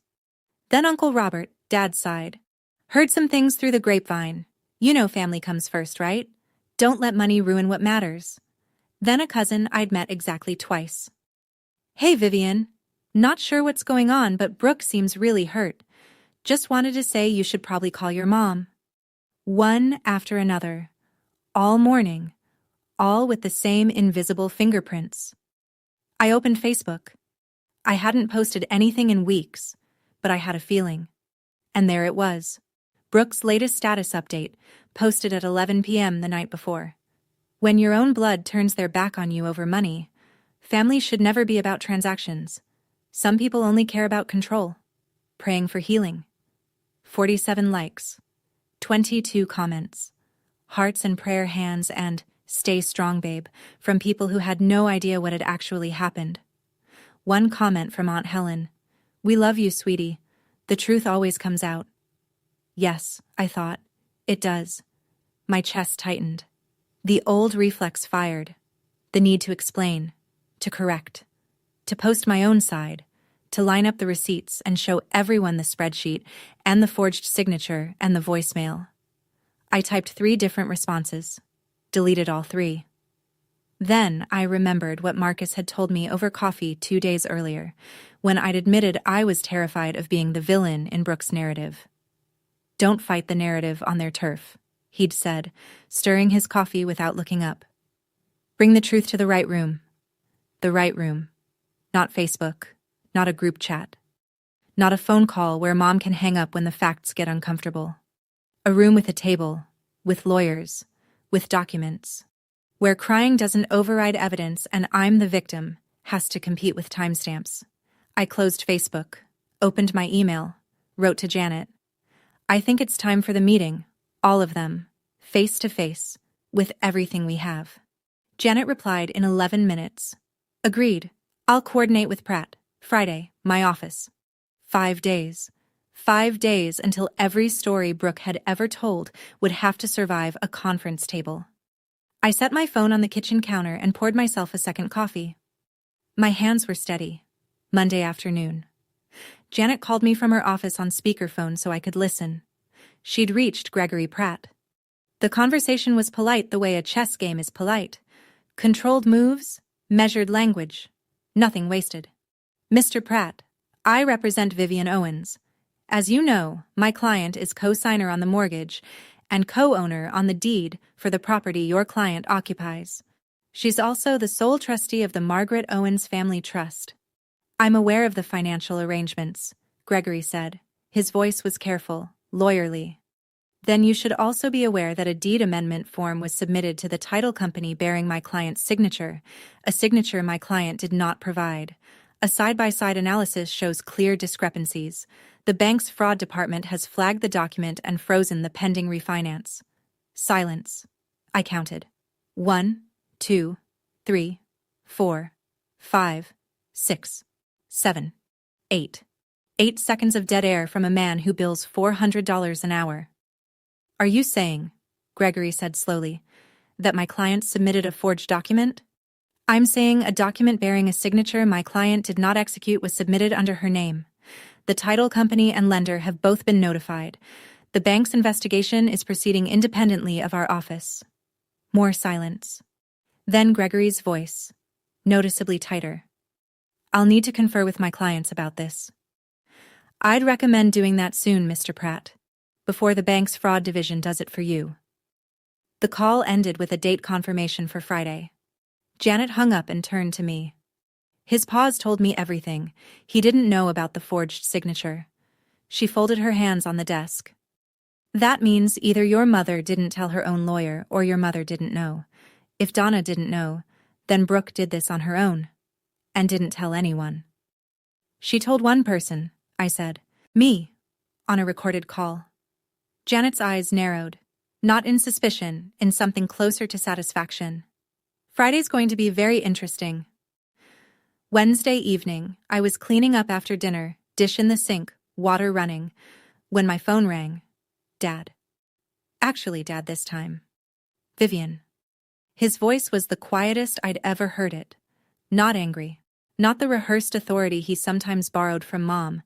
Then Uncle Robert, Dad's side. Heard some things through the grapevine. You know family comes first, right? Don't let money ruin what matters. Then a cousin I'd met exactly twice. "Hey, Vivian. Not sure what's going on, but Brooke seems really hurt. Just wanted to say you should probably call your mom." One after another. All morning. All with the same invisible fingerprints. I opened Facebook. I hadn't posted anything in weeks, but I had a feeling. And there it was. Brooke's latest status update, posted at 11 p.m. the night before. When your own blood turns their back on you over money, family should never be about transactions. Some people only care about control. Praying for healing. 47 likes. 22 comments. Hearts and prayer hands and "Stay strong, babe" from people who had no idea what had actually happened. One comment from Aunt Helen. "We love you, sweetie. The truth always comes out." Yes, I thought. It does. My chest tightened. The old reflex fired. The need to explain, to correct, to post my own side, to line up the receipts and show everyone the spreadsheet and the forged signature and the voicemail. I typed 3 different responses, deleted all 3. Then I remembered what Marcus had told me over coffee 2 days earlier, when I'd admitted I was terrified of being the villain in Brooke's narrative. "Don't fight the narrative on their turf," he'd said, stirring his coffee without looking up. "Bring the truth to the right room." The right room. Not Facebook, not a group chat. Not a phone call where mom can hang up when the facts get uncomfortable. A room with a table, with lawyers, with documents, where crying doesn't override evidence and I'm the victim has to compete with timestamps. I closed Facebook, opened my email, wrote to Janet. "I think it's time for the meeting, all of them, face to face, with everything we have." Janet replied in 11 minutes. "Agreed. I'll coordinate with Pratt. Friday, my office." 5 days. 5 days until every story Brooke had ever told would have to survive a conference table. I set my phone on the kitchen counter and poured myself a second coffee. My hands were steady. Monday afternoon. Janet called me from her office on speakerphone so I could listen. She'd reached Gregory Pratt. The conversation was polite the way a chess game is polite. Controlled moves, measured language. Nothing wasted. "Mr. Pratt, I represent Vivian Owens. As you know, my client is co-signer on the mortgage and co-owner on the deed for the property your client occupies. She's also the sole trustee of the Margaret Owens Family Trust." "I'm aware of the financial arrangements," Gregory said. His voice was careful, lawyerly. "Then you should also be aware that a deed amendment form was submitted to the title company bearing my client's signature, a signature my client did not provide. A side-by-side analysis shows clear discrepancies. The bank's fraud department has flagged the document and frozen the pending refinance." Silence. I counted. 1, 2, 3, 4, 5, 6, 7, 8. 8 seconds of dead air from a man who bills $400 an hour. "Are you saying," Gregory said slowly, "that my client submitted a forged document?" "I'm saying a document bearing a signature my client did not execute was submitted under her name. The title company and lender have both been notified. The bank's investigation is proceeding independently of our office." More silence. Then Gregory's voice, noticeably tighter. "I'll need to confer with my clients about this. I'd recommend doing that soon, Mr. Pratt, before the bank's fraud division does it for you." The call ended with a date confirmation for Friday. Janet hung up and turned to me. His pause told me everything. He didn't know about the forged signature. She folded her hands on the desk. "That means either your mother didn't tell her own lawyer or your mother didn't know. If Donna didn't know, then Brooke did this on her own. And didn't tell anyone." "She told one person," I said. "Me," on a recorded call. Janet's eyes narrowed. Not in suspicion, in something closer to satisfaction. "Friday's going to be very interesting." Wednesday evening, I was cleaning up after dinner, dish in the sink, water running, when my phone rang. Dad. Actually Dad this time. Vivian. His voice was the quietest I'd ever heard it. Not angry. Not the rehearsed authority he sometimes borrowed from Mom.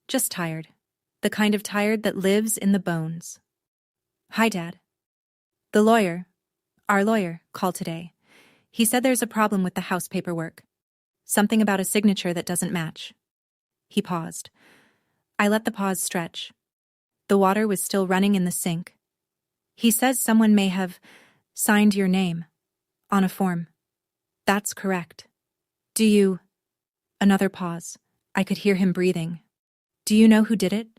Just tired. The kind of tired that lives in the bones. "Hi, Dad." "The lawyer, our lawyer, called today. He said there's a problem with the house paperwork. Something about a signature that doesn't match. He paused. I let the pause stretch. The water was still running in the sink. He says someone may have signed your name on a form. That's correct. Do you... Another pause. I could hear him breathing. Do you know who did it?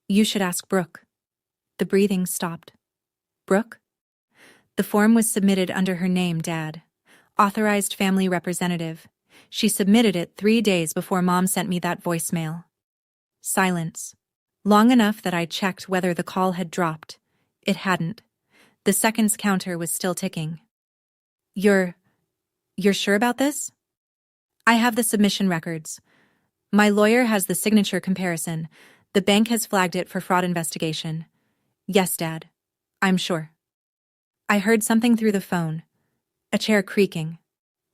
You should ask Brooke. The breathing stopped. Brooke? The form was submitted under her name, Dad. Authorized family representative. She submitted it 3 days before Mom sent me that voicemail. Silence. Long enough that I checked whether the call had dropped. It hadn't. The seconds counter was still ticking. You're sure about this? I have the submission records. My lawyer has the signature comparison. The bank has flagged it for fraud investigation. Yes, Dad. I'm sure. I heard something through the phone. A chair creaking.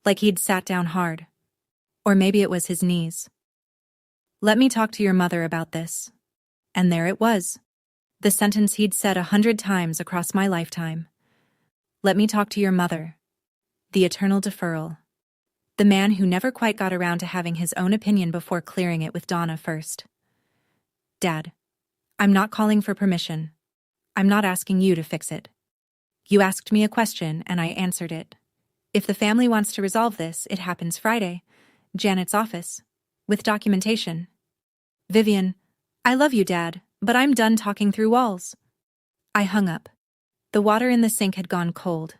Like he'd sat down hard. Or maybe it was his knees. Let me talk to your mother about this. And there it was. The sentence he'd said 100 times across my lifetime. Let me talk to your mother. The eternal deferral. The man who never quite got around to having his own opinion before clearing it with Donna first. Dad, I'm not calling for permission. I'm not asking you to fix it. You asked me a question and I answered it. If the family wants to resolve this, it happens Friday. Janet's office. With documentation. Vivian, I love you, Dad, but I'm done talking through walls. I hung up. The water in the sink had gone cold.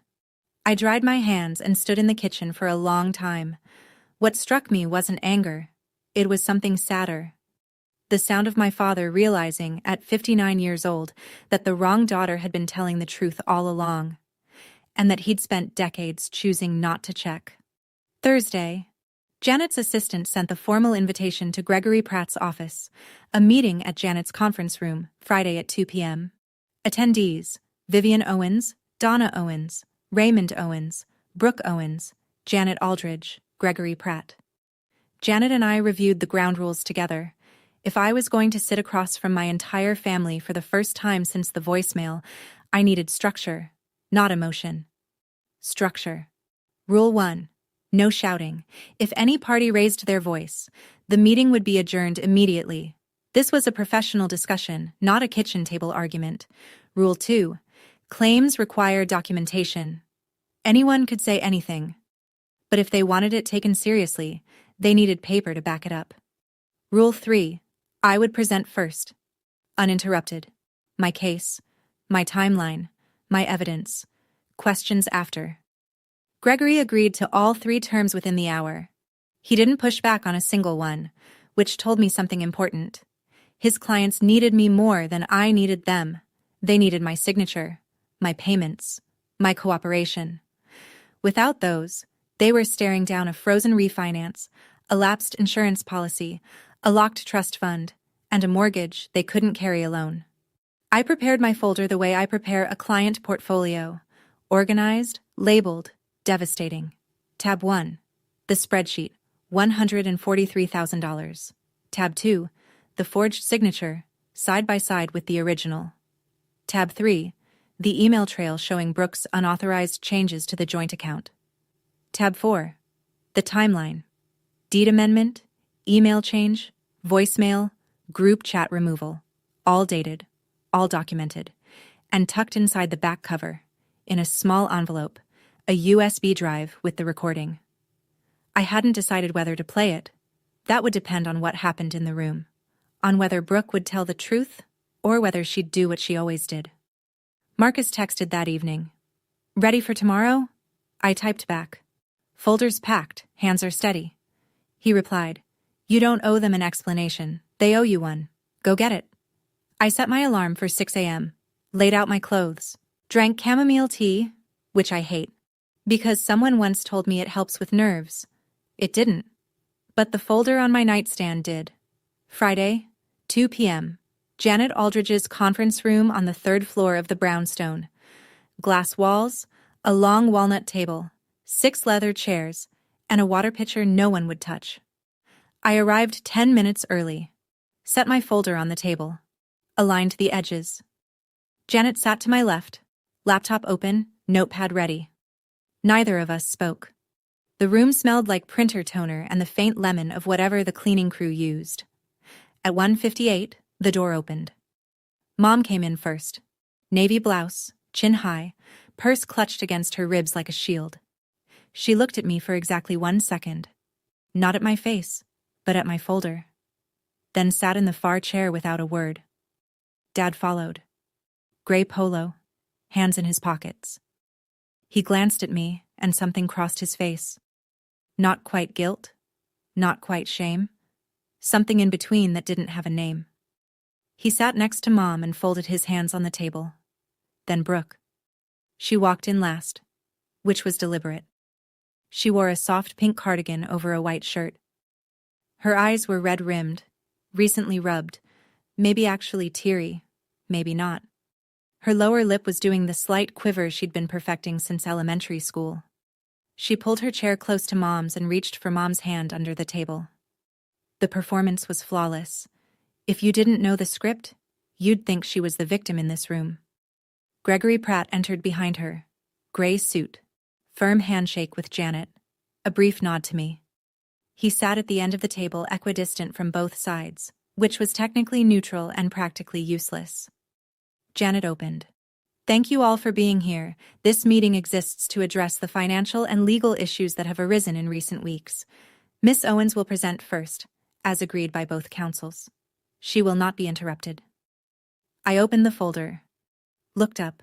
I dried my hands and stood in the kitchen for a long time. What struck me wasn't anger. It was something sadder. The sound of my father realizing, at 59 years old, that the wrong daughter had been telling the truth all along, and that he'd spent decades choosing not to check. Thursday, Janet's assistant sent the formal invitation to Gregory Pratt's office, a meeting at Janet's conference room, Friday at 2 p.m. Attendees: Vivian Owens, Donna Owens, Raymond Owens, Brooke Owens, Janet Aldridge, Gregory Pratt. Janet and I reviewed the ground rules together. If I was going to sit across from my entire family for the first time since the voicemail, I needed structure, not emotion. Structure. Rule 1. No shouting. If any party raised their voice, the meeting would be adjourned immediately. This was a professional discussion, not a kitchen table argument. Rule 2. Claims require documentation. Anyone could say anything. But if they wanted it taken seriously, they needed paper to back it up. Rule 3. I would present first. Uninterrupted. My case, my timeline, my evidence. Questions after. Gregory agreed to all 3 terms within the hour. He didn't push back on a single one, which told me something important. His clients needed me more than I needed them. They needed my signature, my payments, my cooperation. Without those, they were staring down a frozen refinance, a lapsed insurance policy, a locked trust fund, and a mortgage they couldn't carry alone. I prepared my folder the way I prepare a client portfolio. Organized, labeled, devastating. Tab 1. The spreadsheet, $143,000. Tab 2. The forged signature, side by side with the original. Tab 3. The email trail showing Brooke's unauthorized changes to the joint account. Tab 4. The timeline. Deed amendment, email change, voicemail, group chat removal. All dated, all documented, and tucked inside the back cover, in a small envelope, a USB drive with the recording. I hadn't decided whether to play it. That would depend on what happened in the room, on whether Brooke would tell the truth or whether she'd do what she always did. Marcus texted that evening. Ready for tomorrow? I typed back. Folders packed, hands are steady. He replied, You don't owe them an explanation, they owe you one. Go get it. I set my alarm for 6 a.m., laid out my clothes, drank chamomile tea, which I hate, because someone once told me it helps with nerves. It didn't. But the folder on my nightstand did. Friday, 2 p.m., Janet Aldridge's conference room on the 3rd floor of the brownstone. Glass walls, a long walnut table, 6 leather chairs, and a water pitcher no one would touch. I arrived 10 minutes early. Set my folder on the table. Aligned the edges. Janet sat to my left, laptop open, notepad ready. Neither of us spoke. The room smelled like printer toner and the faint lemon of whatever the cleaning crew used. At 1:58, the door opened. Mom came in first. Navy blouse, chin high, purse clutched against her ribs like a shield. She looked at me for exactly 1 second. Not at my face, but at my folder. Then sat in the far chair without a word. Dad followed. Gray polo, hands in his pockets. He glanced at me, and something crossed his face. Not quite guilt, not quite shame, something in between that didn't have a name. He sat next to Mom and folded his hands on the table. Then Brooke. She walked in last, which was deliberate. She wore a soft pink cardigan over a white shirt. Her eyes were red-rimmed, recently rubbed, maybe actually teary, maybe not. Her lower lip was doing the slight quiver she'd been perfecting since elementary school. She pulled her chair close to Mom's and reached for Mom's hand under the table. The performance was flawless. If you didn't know the script, you'd think she was the victim in this room. Gregory Pratt entered behind her. Gray suit. Firm handshake with Janet. A brief nod to me. He sat at the end of the table equidistant from both sides, which was technically neutral and practically useless. Janet opened. Thank you all for being here. This meeting exists to address the financial and legal issues that have arisen in recent weeks. Miss Owens will present first, as agreed by both counsels. She will not be interrupted. I opened the folder, looked up,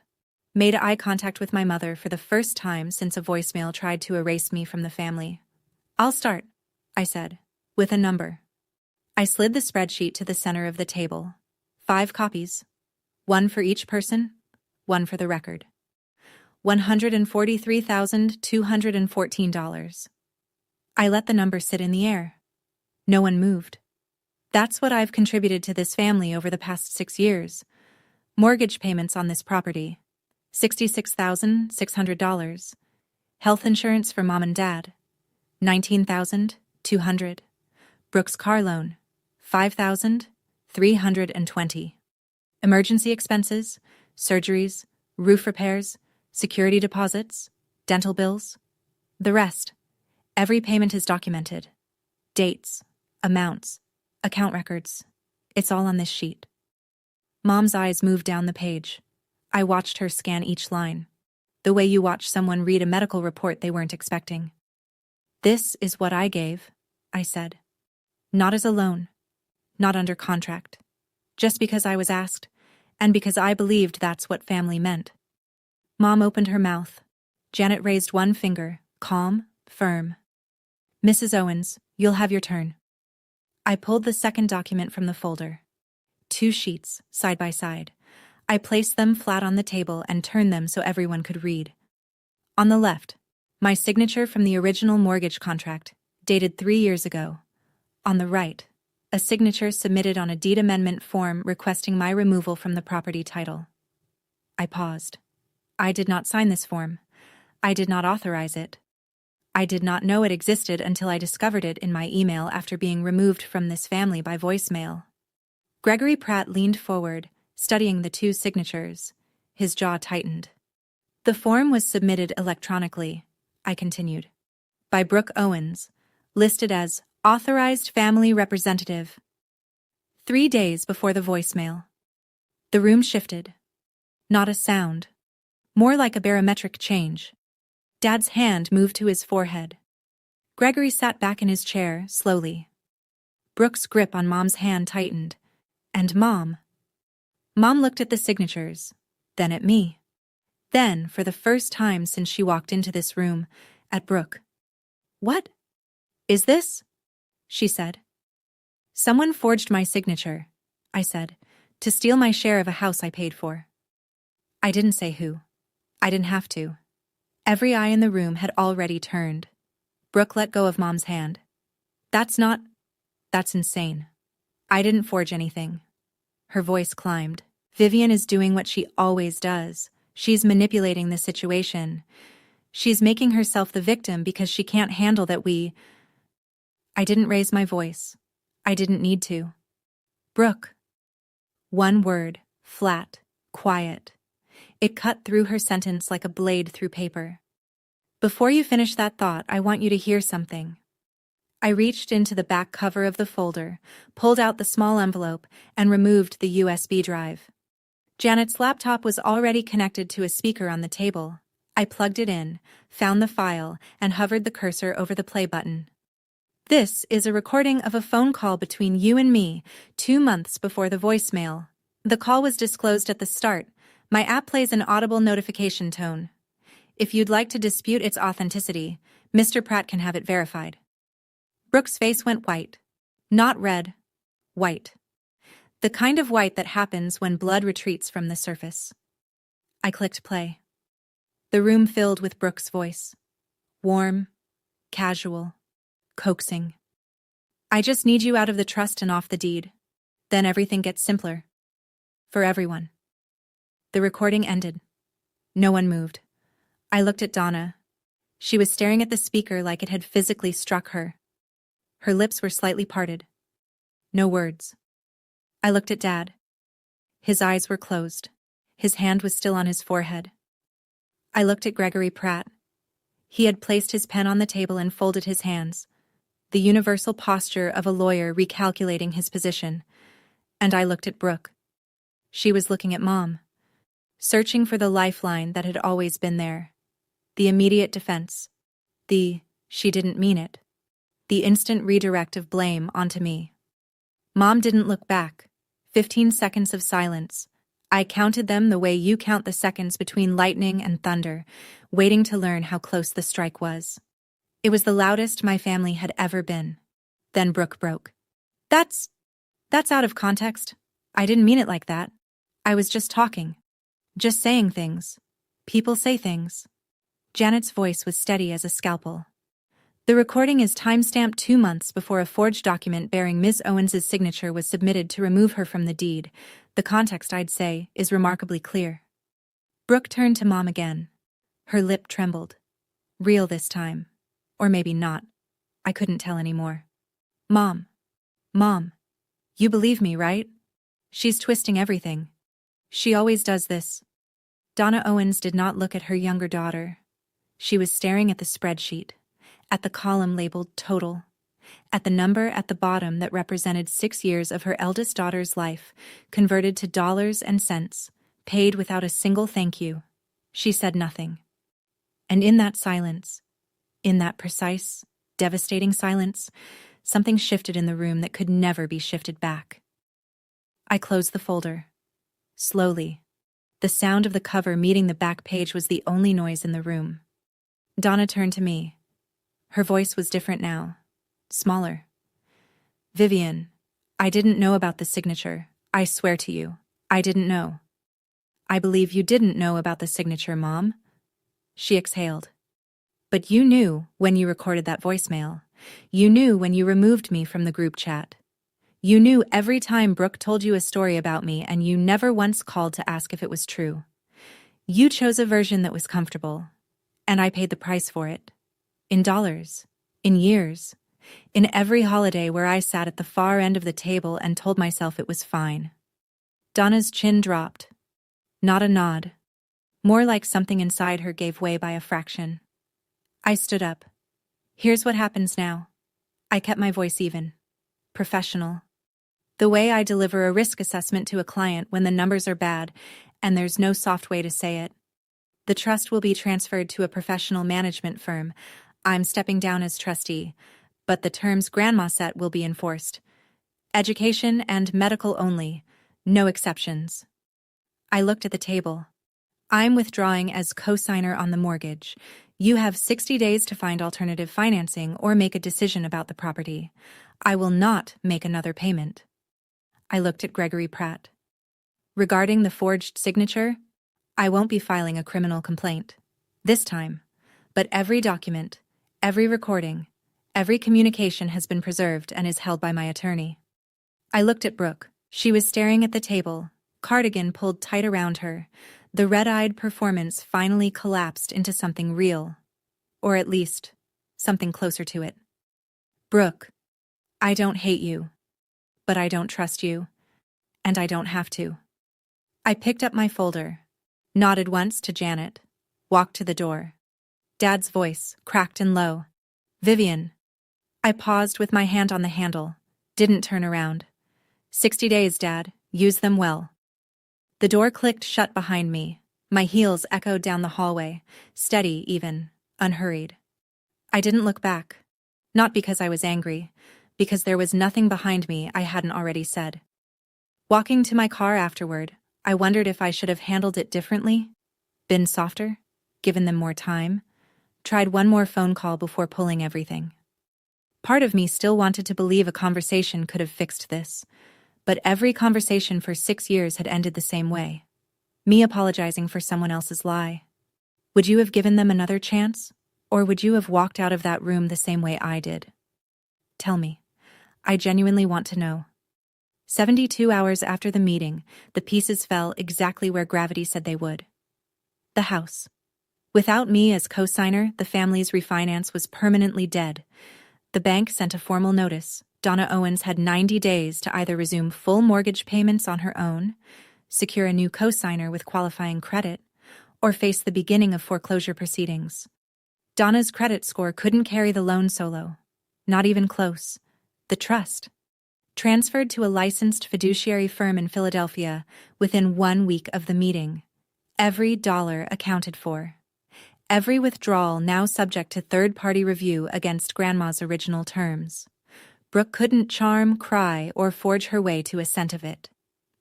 made eye contact with my mother for the first time since a voicemail tried to erase me from the family. I'll start, I said, with a number. I slid the spreadsheet to the center of the table. 5 copies. 1 for each person, 1 for the record. $143,214. I let the number sit in the air. No one moved. That's what I've contributed to this family over the past 6 years. Mortgage payments on this property, $66,600. Health insurance for Mom and Dad, $19,200. Brooke's car loan, $5,320. Emergency expenses, surgeries, roof repairs, security deposits, dental bills. The rest. Every payment is documented. Dates, amounts, account records. It's all on this sheet. Mom's eyes moved down the page. I watched her scan each line, the way you watch someone read a medical report they weren't expecting. This is what I gave, I said. Not as a loan, not under contract. Just because I was asked, and because I believed that's what family meant. Mom opened her mouth. Janet raised one finger, calm, firm. Mrs. Owens, you'll have your turn. I pulled the second document from the folder. 2 sheets, side by side. I placed them flat on the table and turned them so everyone could read. On the left, my signature from the original mortgage contract, dated 3 years ago. On the right, a signature submitted on a deed amendment form requesting my removal from the property title. I paused. I did not sign this form. I did not authorize it. I did not know it existed until I discovered it in my email after being removed from this family by voicemail. Gregory Pratt leaned forward, studying the 2 signatures. His jaw tightened. The form was submitted electronically, I continued, by Brooke Owens, listed as Authorized Family Representative. 3 days before the voicemail. The room shifted. Not a sound. More like a barometric change. Dad's hand moved to his forehead. Gregory sat back in his chair, slowly. Brooke's grip on Mom's hand tightened. And Mom looked at the signatures, then at me. Then, for the first time since she walked into this room, at Brooke. What is this? She said. Someone forged my signature, I said, to steal my share of a house I paid for. I didn't say who. I didn't have to. Every eye in the room had already turned. Brooke let go of Mom's hand. That's insane. I didn't forge anything. Her voice climbed. Vivian is doing what she always does. She's manipulating the situation. She's making herself the victim because she can't handle that we... I didn't raise my voice. I didn't need to. Brooke. One word, flat, quiet. It cut through her sentence like a blade through paper. Before you finish that thought, I want you to hear something. I reached into the back cover of the folder, pulled out the small envelope, and removed the USB drive. Janet's laptop was already connected to a speaker on the table. I plugged it in, found the file, and hovered the cursor over the play button. This is a recording of a phone call between you and me, 2 months before the voicemail. The call was disclosed at the start. My app plays an audible notification tone. If you'd like to dispute its authenticity, Mr. Pratt can have it verified. Brooke's face went white. Not red. White. The kind of white that happens when blood retreats from the surface. I clicked play. The room filled with Brooke's voice. Warm, casual, coaxing. I just need you out of the trust and off the deed. Then everything gets simpler. For everyone. The recording ended. No one moved. I looked at Donna. She was staring at the speaker like it had physically struck her. Her lips were slightly parted. No words. I looked at Dad. His eyes were closed. His hand was still on his forehead. I looked at Gregory Pratt. He had placed his pen on the table and folded his hands, the universal posture of a lawyer recalculating his position. And I looked at Brooke. She was looking at Mom, searching for the lifeline that had always been there. The immediate defense. She didn't mean it. The instant redirect of blame onto me. Mom didn't look back. 15 seconds of silence. I counted them the way you count the seconds between lightning and thunder, waiting to learn how close the strike was. It was the loudest my family had ever been. Then Brooke broke. That's out of context. I didn't mean it like that. I was just talking. Just saying things. People say things. Janet's voice was steady as a scalpel. The recording is timestamped 2 months before a forged document bearing Ms. Owens's signature was submitted to remove her from the deed. The context, I'd say, is remarkably clear. Brooke turned to Mom again. Her lip trembled. Real this time. Or maybe not. I couldn't tell anymore. Mom, you believe me, right? She's twisting everything. She always does this. Donna Owens did not look at her younger daughter. She was staring at the spreadsheet, at the column labeled total, at the number at the bottom that represented 6 years of her eldest daughter's life, converted to dollars and cents, paid without a single thank you. She said nothing. And in that silence, in that precise, devastating silence, something shifted in the room that could never be shifted back. I closed the folder. Slowly. The sound of the cover meeting the back page was the only noise in the room. Donna turned to me. Her voice was different now. Smaller. Vivian, I didn't know about the signature. I swear to you, I didn't know. I believe you didn't know about the signature, Mom. She exhaled. But you knew when you recorded that voicemail. You knew when you removed me from the group chat. You knew every time Brooke told you a story about me, and you never once called to ask if it was true. You chose a version that was comfortable, and I paid the price for it. In dollars. In years. In every holiday where I sat at the far end of the table and told myself it was fine. Donna's chin dropped. Not a nod. More like something inside her gave way by a fraction. I stood up. Here's what happens now. I kept my voice even. Professional. The way I deliver a risk assessment to a client when the numbers are bad, and there's no soft way to say it. The trust will be transferred to a professional management firm. I'm stepping down as trustee, but the terms Grandma set will be enforced. Education and medical only, no exceptions. I looked at the table. I'm withdrawing as co-signer on the mortgage. You have 60 days to find alternative financing or make a decision about the property. I will not make another payment. I looked at Gregory Pratt. Regarding the forged signature, I won't be filing a criminal complaint. This time. But every document, every recording, every communication has been preserved and is held by my attorney. I looked at Brooke. She was staring at the table, cardigan pulled tight around her. The red-eyed performance finally collapsed into something real. Or at least, something closer to it. Brooke, I don't hate you. But I don't trust you. And I don't have to. I picked up my folder, nodded once to Janet, walked to the door. Dad's voice, cracked and low. Vivian. I paused with my hand on the handle, didn't turn around. 60 days, Dad. Use them well. The door clicked shut behind me. My heels echoed down the hallway, steady even, unhurried. I didn't look back. Not because I was angry, because there was nothing behind me I hadn't already said. Walking to my car afterward, I wondered if I should have handled it differently, been softer, given them more time, tried one more phone call before pulling everything. Part of me still wanted to believe a conversation could have fixed this, but every conversation for 6 years had ended the same way. Me apologizing for someone else's lie. Would you have given them another chance? Or would you have walked out of that room the same way I did? Tell me. I genuinely want to know. 72 hours after the meeting, the pieces fell exactly where gravity said they would. The house. Without me as co-signer, the family's refinance was permanently dead. The bank sent a formal notice. Donna Owens had 90 days to either resume full mortgage payments on her own, secure a new co-signer with qualifying credit, or face the beginning of foreclosure proceedings. Donna's credit score couldn't carry the loan solo. Not even close. The trust. Transferred to a licensed fiduciary firm in Philadelphia within 1 week of the meeting. Every dollar accounted for. Every withdrawal now subject to third-party review against Grandma's original terms. Brooke couldn't charm, cry, or forge her way to a cent of it.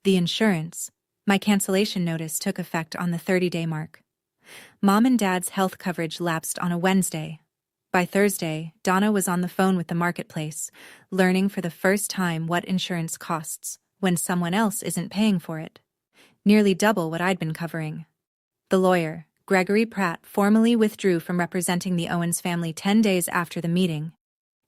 The insurance. My cancellation notice took effect on the 30-day mark. Mom and Dad's health coverage lapsed on a Wednesday. By Thursday, Donna was on the phone with the marketplace, learning for the first time what insurance costs when someone else isn't paying for it. Nearly double what I'd been covering. The lawyer, Gregory Pratt, formally withdrew from representing the Owens family 10 days after the meeting.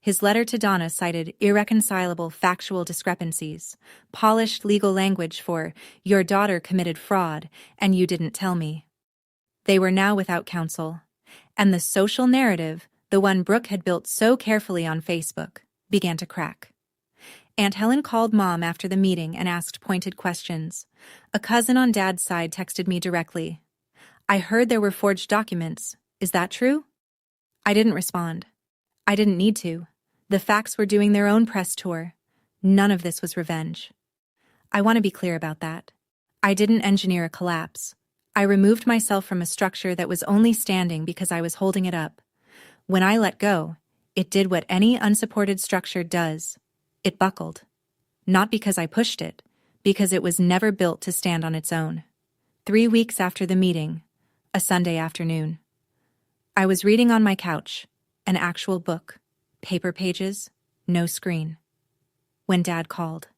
His letter to Donna cited irreconcilable factual discrepancies, polished legal language for, "Your daughter committed fraud, and you didn't tell me." They were now without counsel, and the social narrative, the one Brooke had built so carefully on Facebook, began to crack. Aunt Helen called Mom after the meeting and asked pointed questions. A cousin on Dad's side texted me directly. "I heard there were forged documents. Is that true?" I didn't respond. I didn't need to. The facts were doing their own press tour. None of this was revenge. I want to be clear about that. I didn't engineer a collapse. I removed myself from a structure that was only standing because I was holding it up. When I let go, it did what any unsupported structure does. It buckled. Not because I pushed it, because it was never built to stand on its own. 3 weeks after the meeting, a Sunday afternoon. I was reading on my couch, an actual book, paper pages, no screen. When Dad called.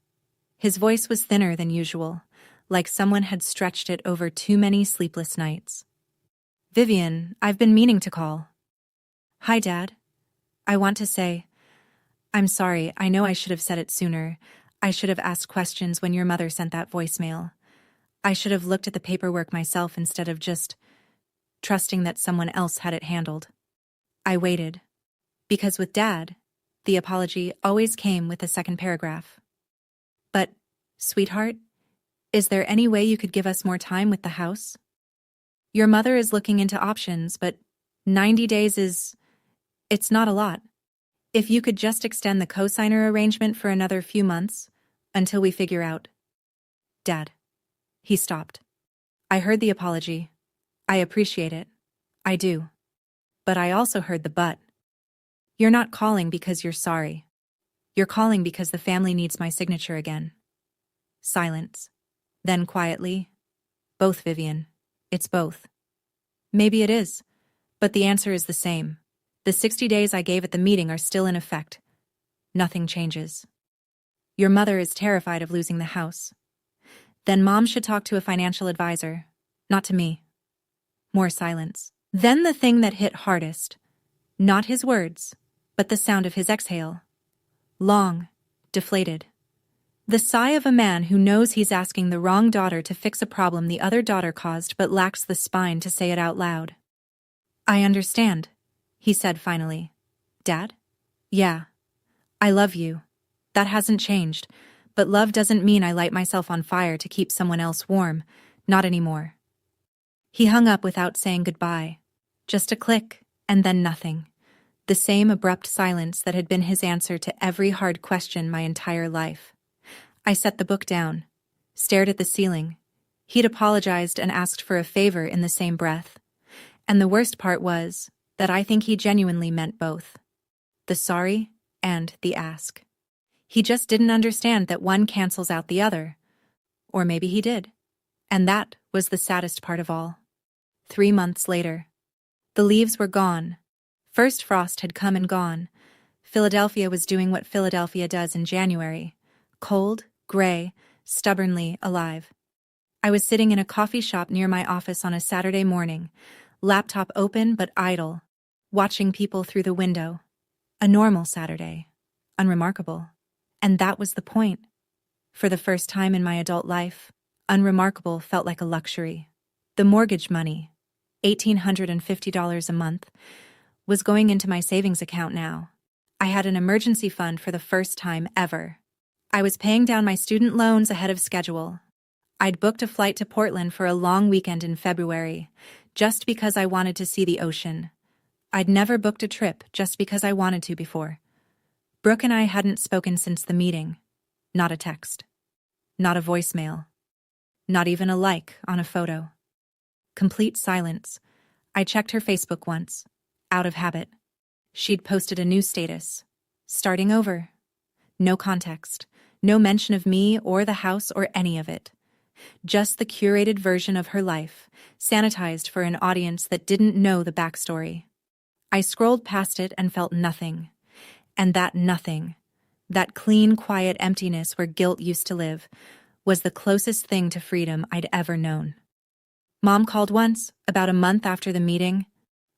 His voice was thinner than usual, like someone had stretched it over too many sleepless nights. "Vivian, I've been meaning to call." "Hi, Dad. I want to say, I'm sorry, I know I should have said it sooner. I should have asked questions when your mother sent that voicemail. I should have looked at the paperwork myself instead of just trusting that someone else had it handled." I waited. Because with Dad, the apology always came with a second paragraph. "But, sweetheart, is there any way you could give us more time with the house? Your mother is looking into options, but 90 days it's not a lot. If you could just extend the co-signer arrangement for another few months, until we figure out." "Dad." He stopped. I heard the apology. I appreciate it. I do. But I also heard the but. You're not calling because you're sorry. You're calling because the family needs my signature again. Silence. Then quietly, "Both, Vivian. It's both." Maybe it is, but the answer is the same. The 60 days I gave at the meeting are still in effect. Nothing changes. Your mother is terrified of losing the house. Then Mom should talk to a financial advisor, not to me. More silence. Then the thing that hit hardest. Not his words, but the sound of his exhale. Long, deflated. The sigh of a man who knows he's asking the wrong daughter to fix a problem the other daughter caused but lacks the spine to say it out loud. "I understand," he said finally. "Dad? Yeah. I love you. That hasn't changed, but love doesn't mean I light myself on fire to keep someone else warm. Not anymore." He hung up without saying goodbye. Just a click, And then nothing. The same abrupt silence that had been his answer to every hard question my entire life. I set the book down, stared at the ceiling. He'd apologized and asked for a favor in the same breath. And the worst part was that I think he genuinely meant both. The sorry and the ask. He just didn't understand that one cancels out the other. Or maybe he did. And that was the saddest part of all. 3 months later. The leaves were gone. First frost had come and gone. Philadelphia was doing what Philadelphia does in January. Cold, gray, stubbornly alive. I was sitting in a coffee shop near my office on a Saturday morning, laptop open but idle, watching people through the window. A normal Saturday. Unremarkable. And that was the point. For the first time in my adult life, unremarkable felt like a luxury. The mortgage money, $1,850 a month, was going into my savings account now. I had an emergency fund for the first time ever. I was paying down my student loans ahead of schedule. I'd booked a flight to Portland for a long weekend in February, just because I wanted to see the ocean. I'd never booked a trip just because I wanted to before. Brooke and I hadn't spoken since the meeting. Not a text. Not a voicemail. Not even a like on a photo. Complete silence. I checked her Facebook once, out of habit. She'd posted a new status. Starting over. No context. No mention of me or the house or any of it. Just the curated version of her life, sanitized for an audience that didn't know the backstory. I scrolled past it and felt nothing. And that nothing, that clean, quiet emptiness where guilt used to live, was the closest thing to freedom I'd ever known. Mom called once, about a month after the meeting.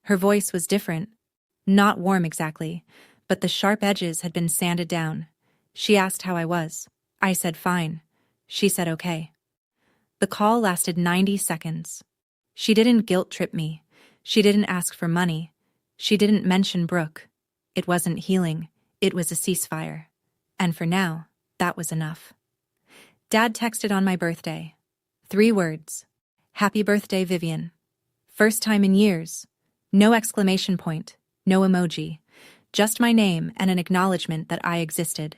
Her voice was different. Not warm exactly, but the sharp edges had been sanded down. She asked how I was. I said fine. She said okay. The call lasted 90 seconds. She didn't guilt-trip me. She didn't ask for money. She didn't mention Brooke. It wasn't healing. It was a ceasefire. And for now, that was enough. Dad texted on my birthday. 3 words. Happy birthday, Vivian. First time in years. No exclamation point. No emoji. Just my name and an acknowledgement that I existed.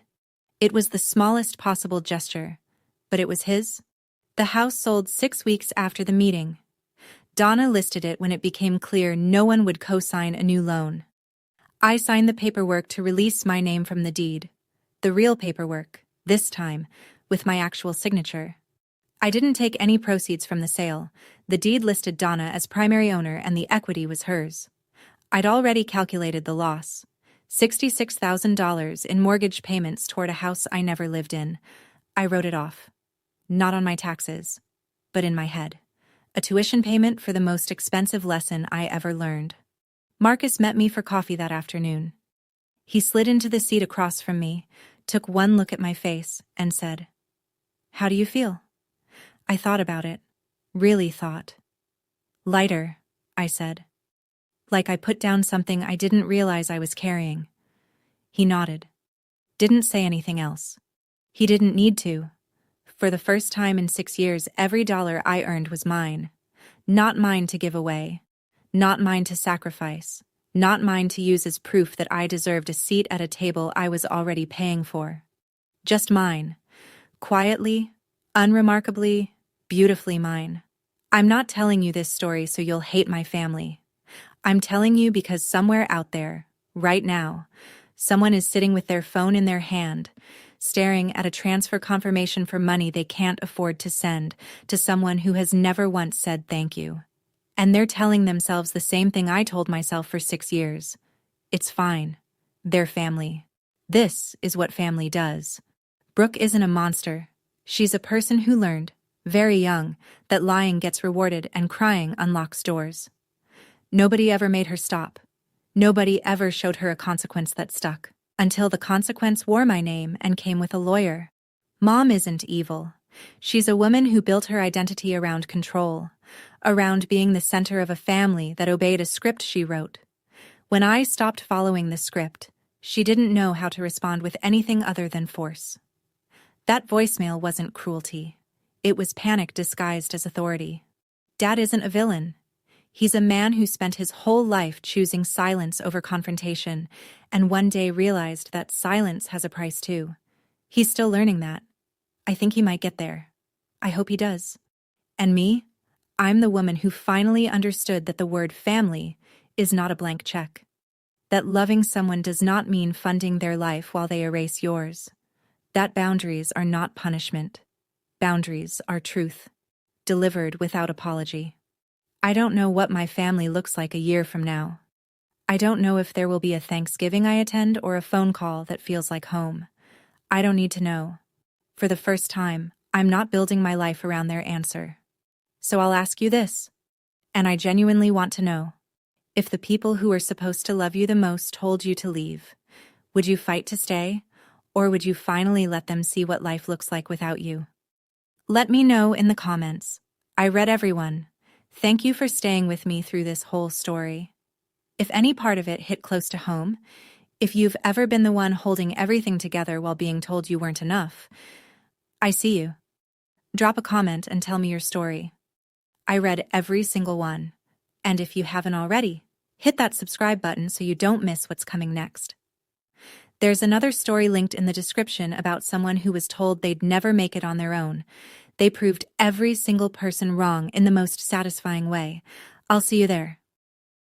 It was the smallest possible gesture. But it was his. The house sold 6 weeks after the meeting. Donna listed it when it became clear no one would co-sign a new loan. I signed the paperwork to release my name from the deed. The real paperwork, this time, with my actual signature. I didn't take any proceeds from the sale. The deed listed Donna as primary owner and the equity was hers. I'd already calculated the loss. $66,000 in mortgage payments toward a house I never lived in. I wrote it off. Not on my taxes, but in my head. A tuition payment for the most expensive lesson I ever learned. Marcus met me for coffee that afternoon. He slid into the seat across from me, took one look at my face, and said, "How do you feel?" I thought about it. Really thought. "Lighter," I said. Like I put down something I didn't realize I was carrying. He nodded. Didn't say anything else. He didn't need to. For the first time in 6 years, every dollar I earned was mine. Not mine to give away. Not mine to sacrifice. Not mine to use as proof that I deserved a seat at a table I was already paying for. Just mine. Quietly, unremarkably, beautifully mine. I'm not telling you this story so you'll hate my family. I'm telling you because somewhere out there, right now, someone is sitting with their phone in their hand, staring at a transfer confirmation for money they can't afford to send to someone who has never once said thank you. And they're telling themselves the same thing I told myself for 6 years. It's fine. They're family. This is what family does. Brooke isn't a monster. She's a person who learned, very young, that lying gets rewarded and crying unlocks doors. Nobody ever made her stop. Nobody ever showed her a consequence that stuck. Until the consequence wore my name and came with a lawyer. Mom isn't evil. She's a woman who built her identity around control, around being the center of a family that obeyed a script she wrote. When I stopped following the script, she didn't know how to respond with anything other than force. That voicemail wasn't cruelty. It was panic disguised as authority. Dad isn't a villain. He's a man who spent his whole life choosing silence over confrontation, and one day realized that silence has a price too. He's still learning that. I think he might get there. I hope he does. And me? I'm the woman who finally understood that the word family is not a blank check. That loving someone does not mean funding their life while they erase yours. That boundaries are not punishment. Boundaries are truth, delivered without apology. I don't know what my family looks like a year from now. I don't know if there will be a Thanksgiving I attend or a phone call that feels like home. I don't need to know. For the first time, I'm not building my life around their answer. So I'll ask you this, and I genuinely want to know. If the people who are supposed to love you the most told you to leave, would you fight to stay, or would you finally let them see what life looks like without you? Let me know in the comments. I read everyone. Thank you for staying with me through this whole story. If any part of it hit close to home, if you've ever been the one holding everything together while being told you weren't enough, I see you. Drop a comment and tell me your story. I read every single one. And if you haven't already, hit that subscribe button so you don't miss what's coming next. There's another story linked in the description about someone who was told they'd never make it on their own. They proved every single person wrong in the most satisfying way. I'll see you there.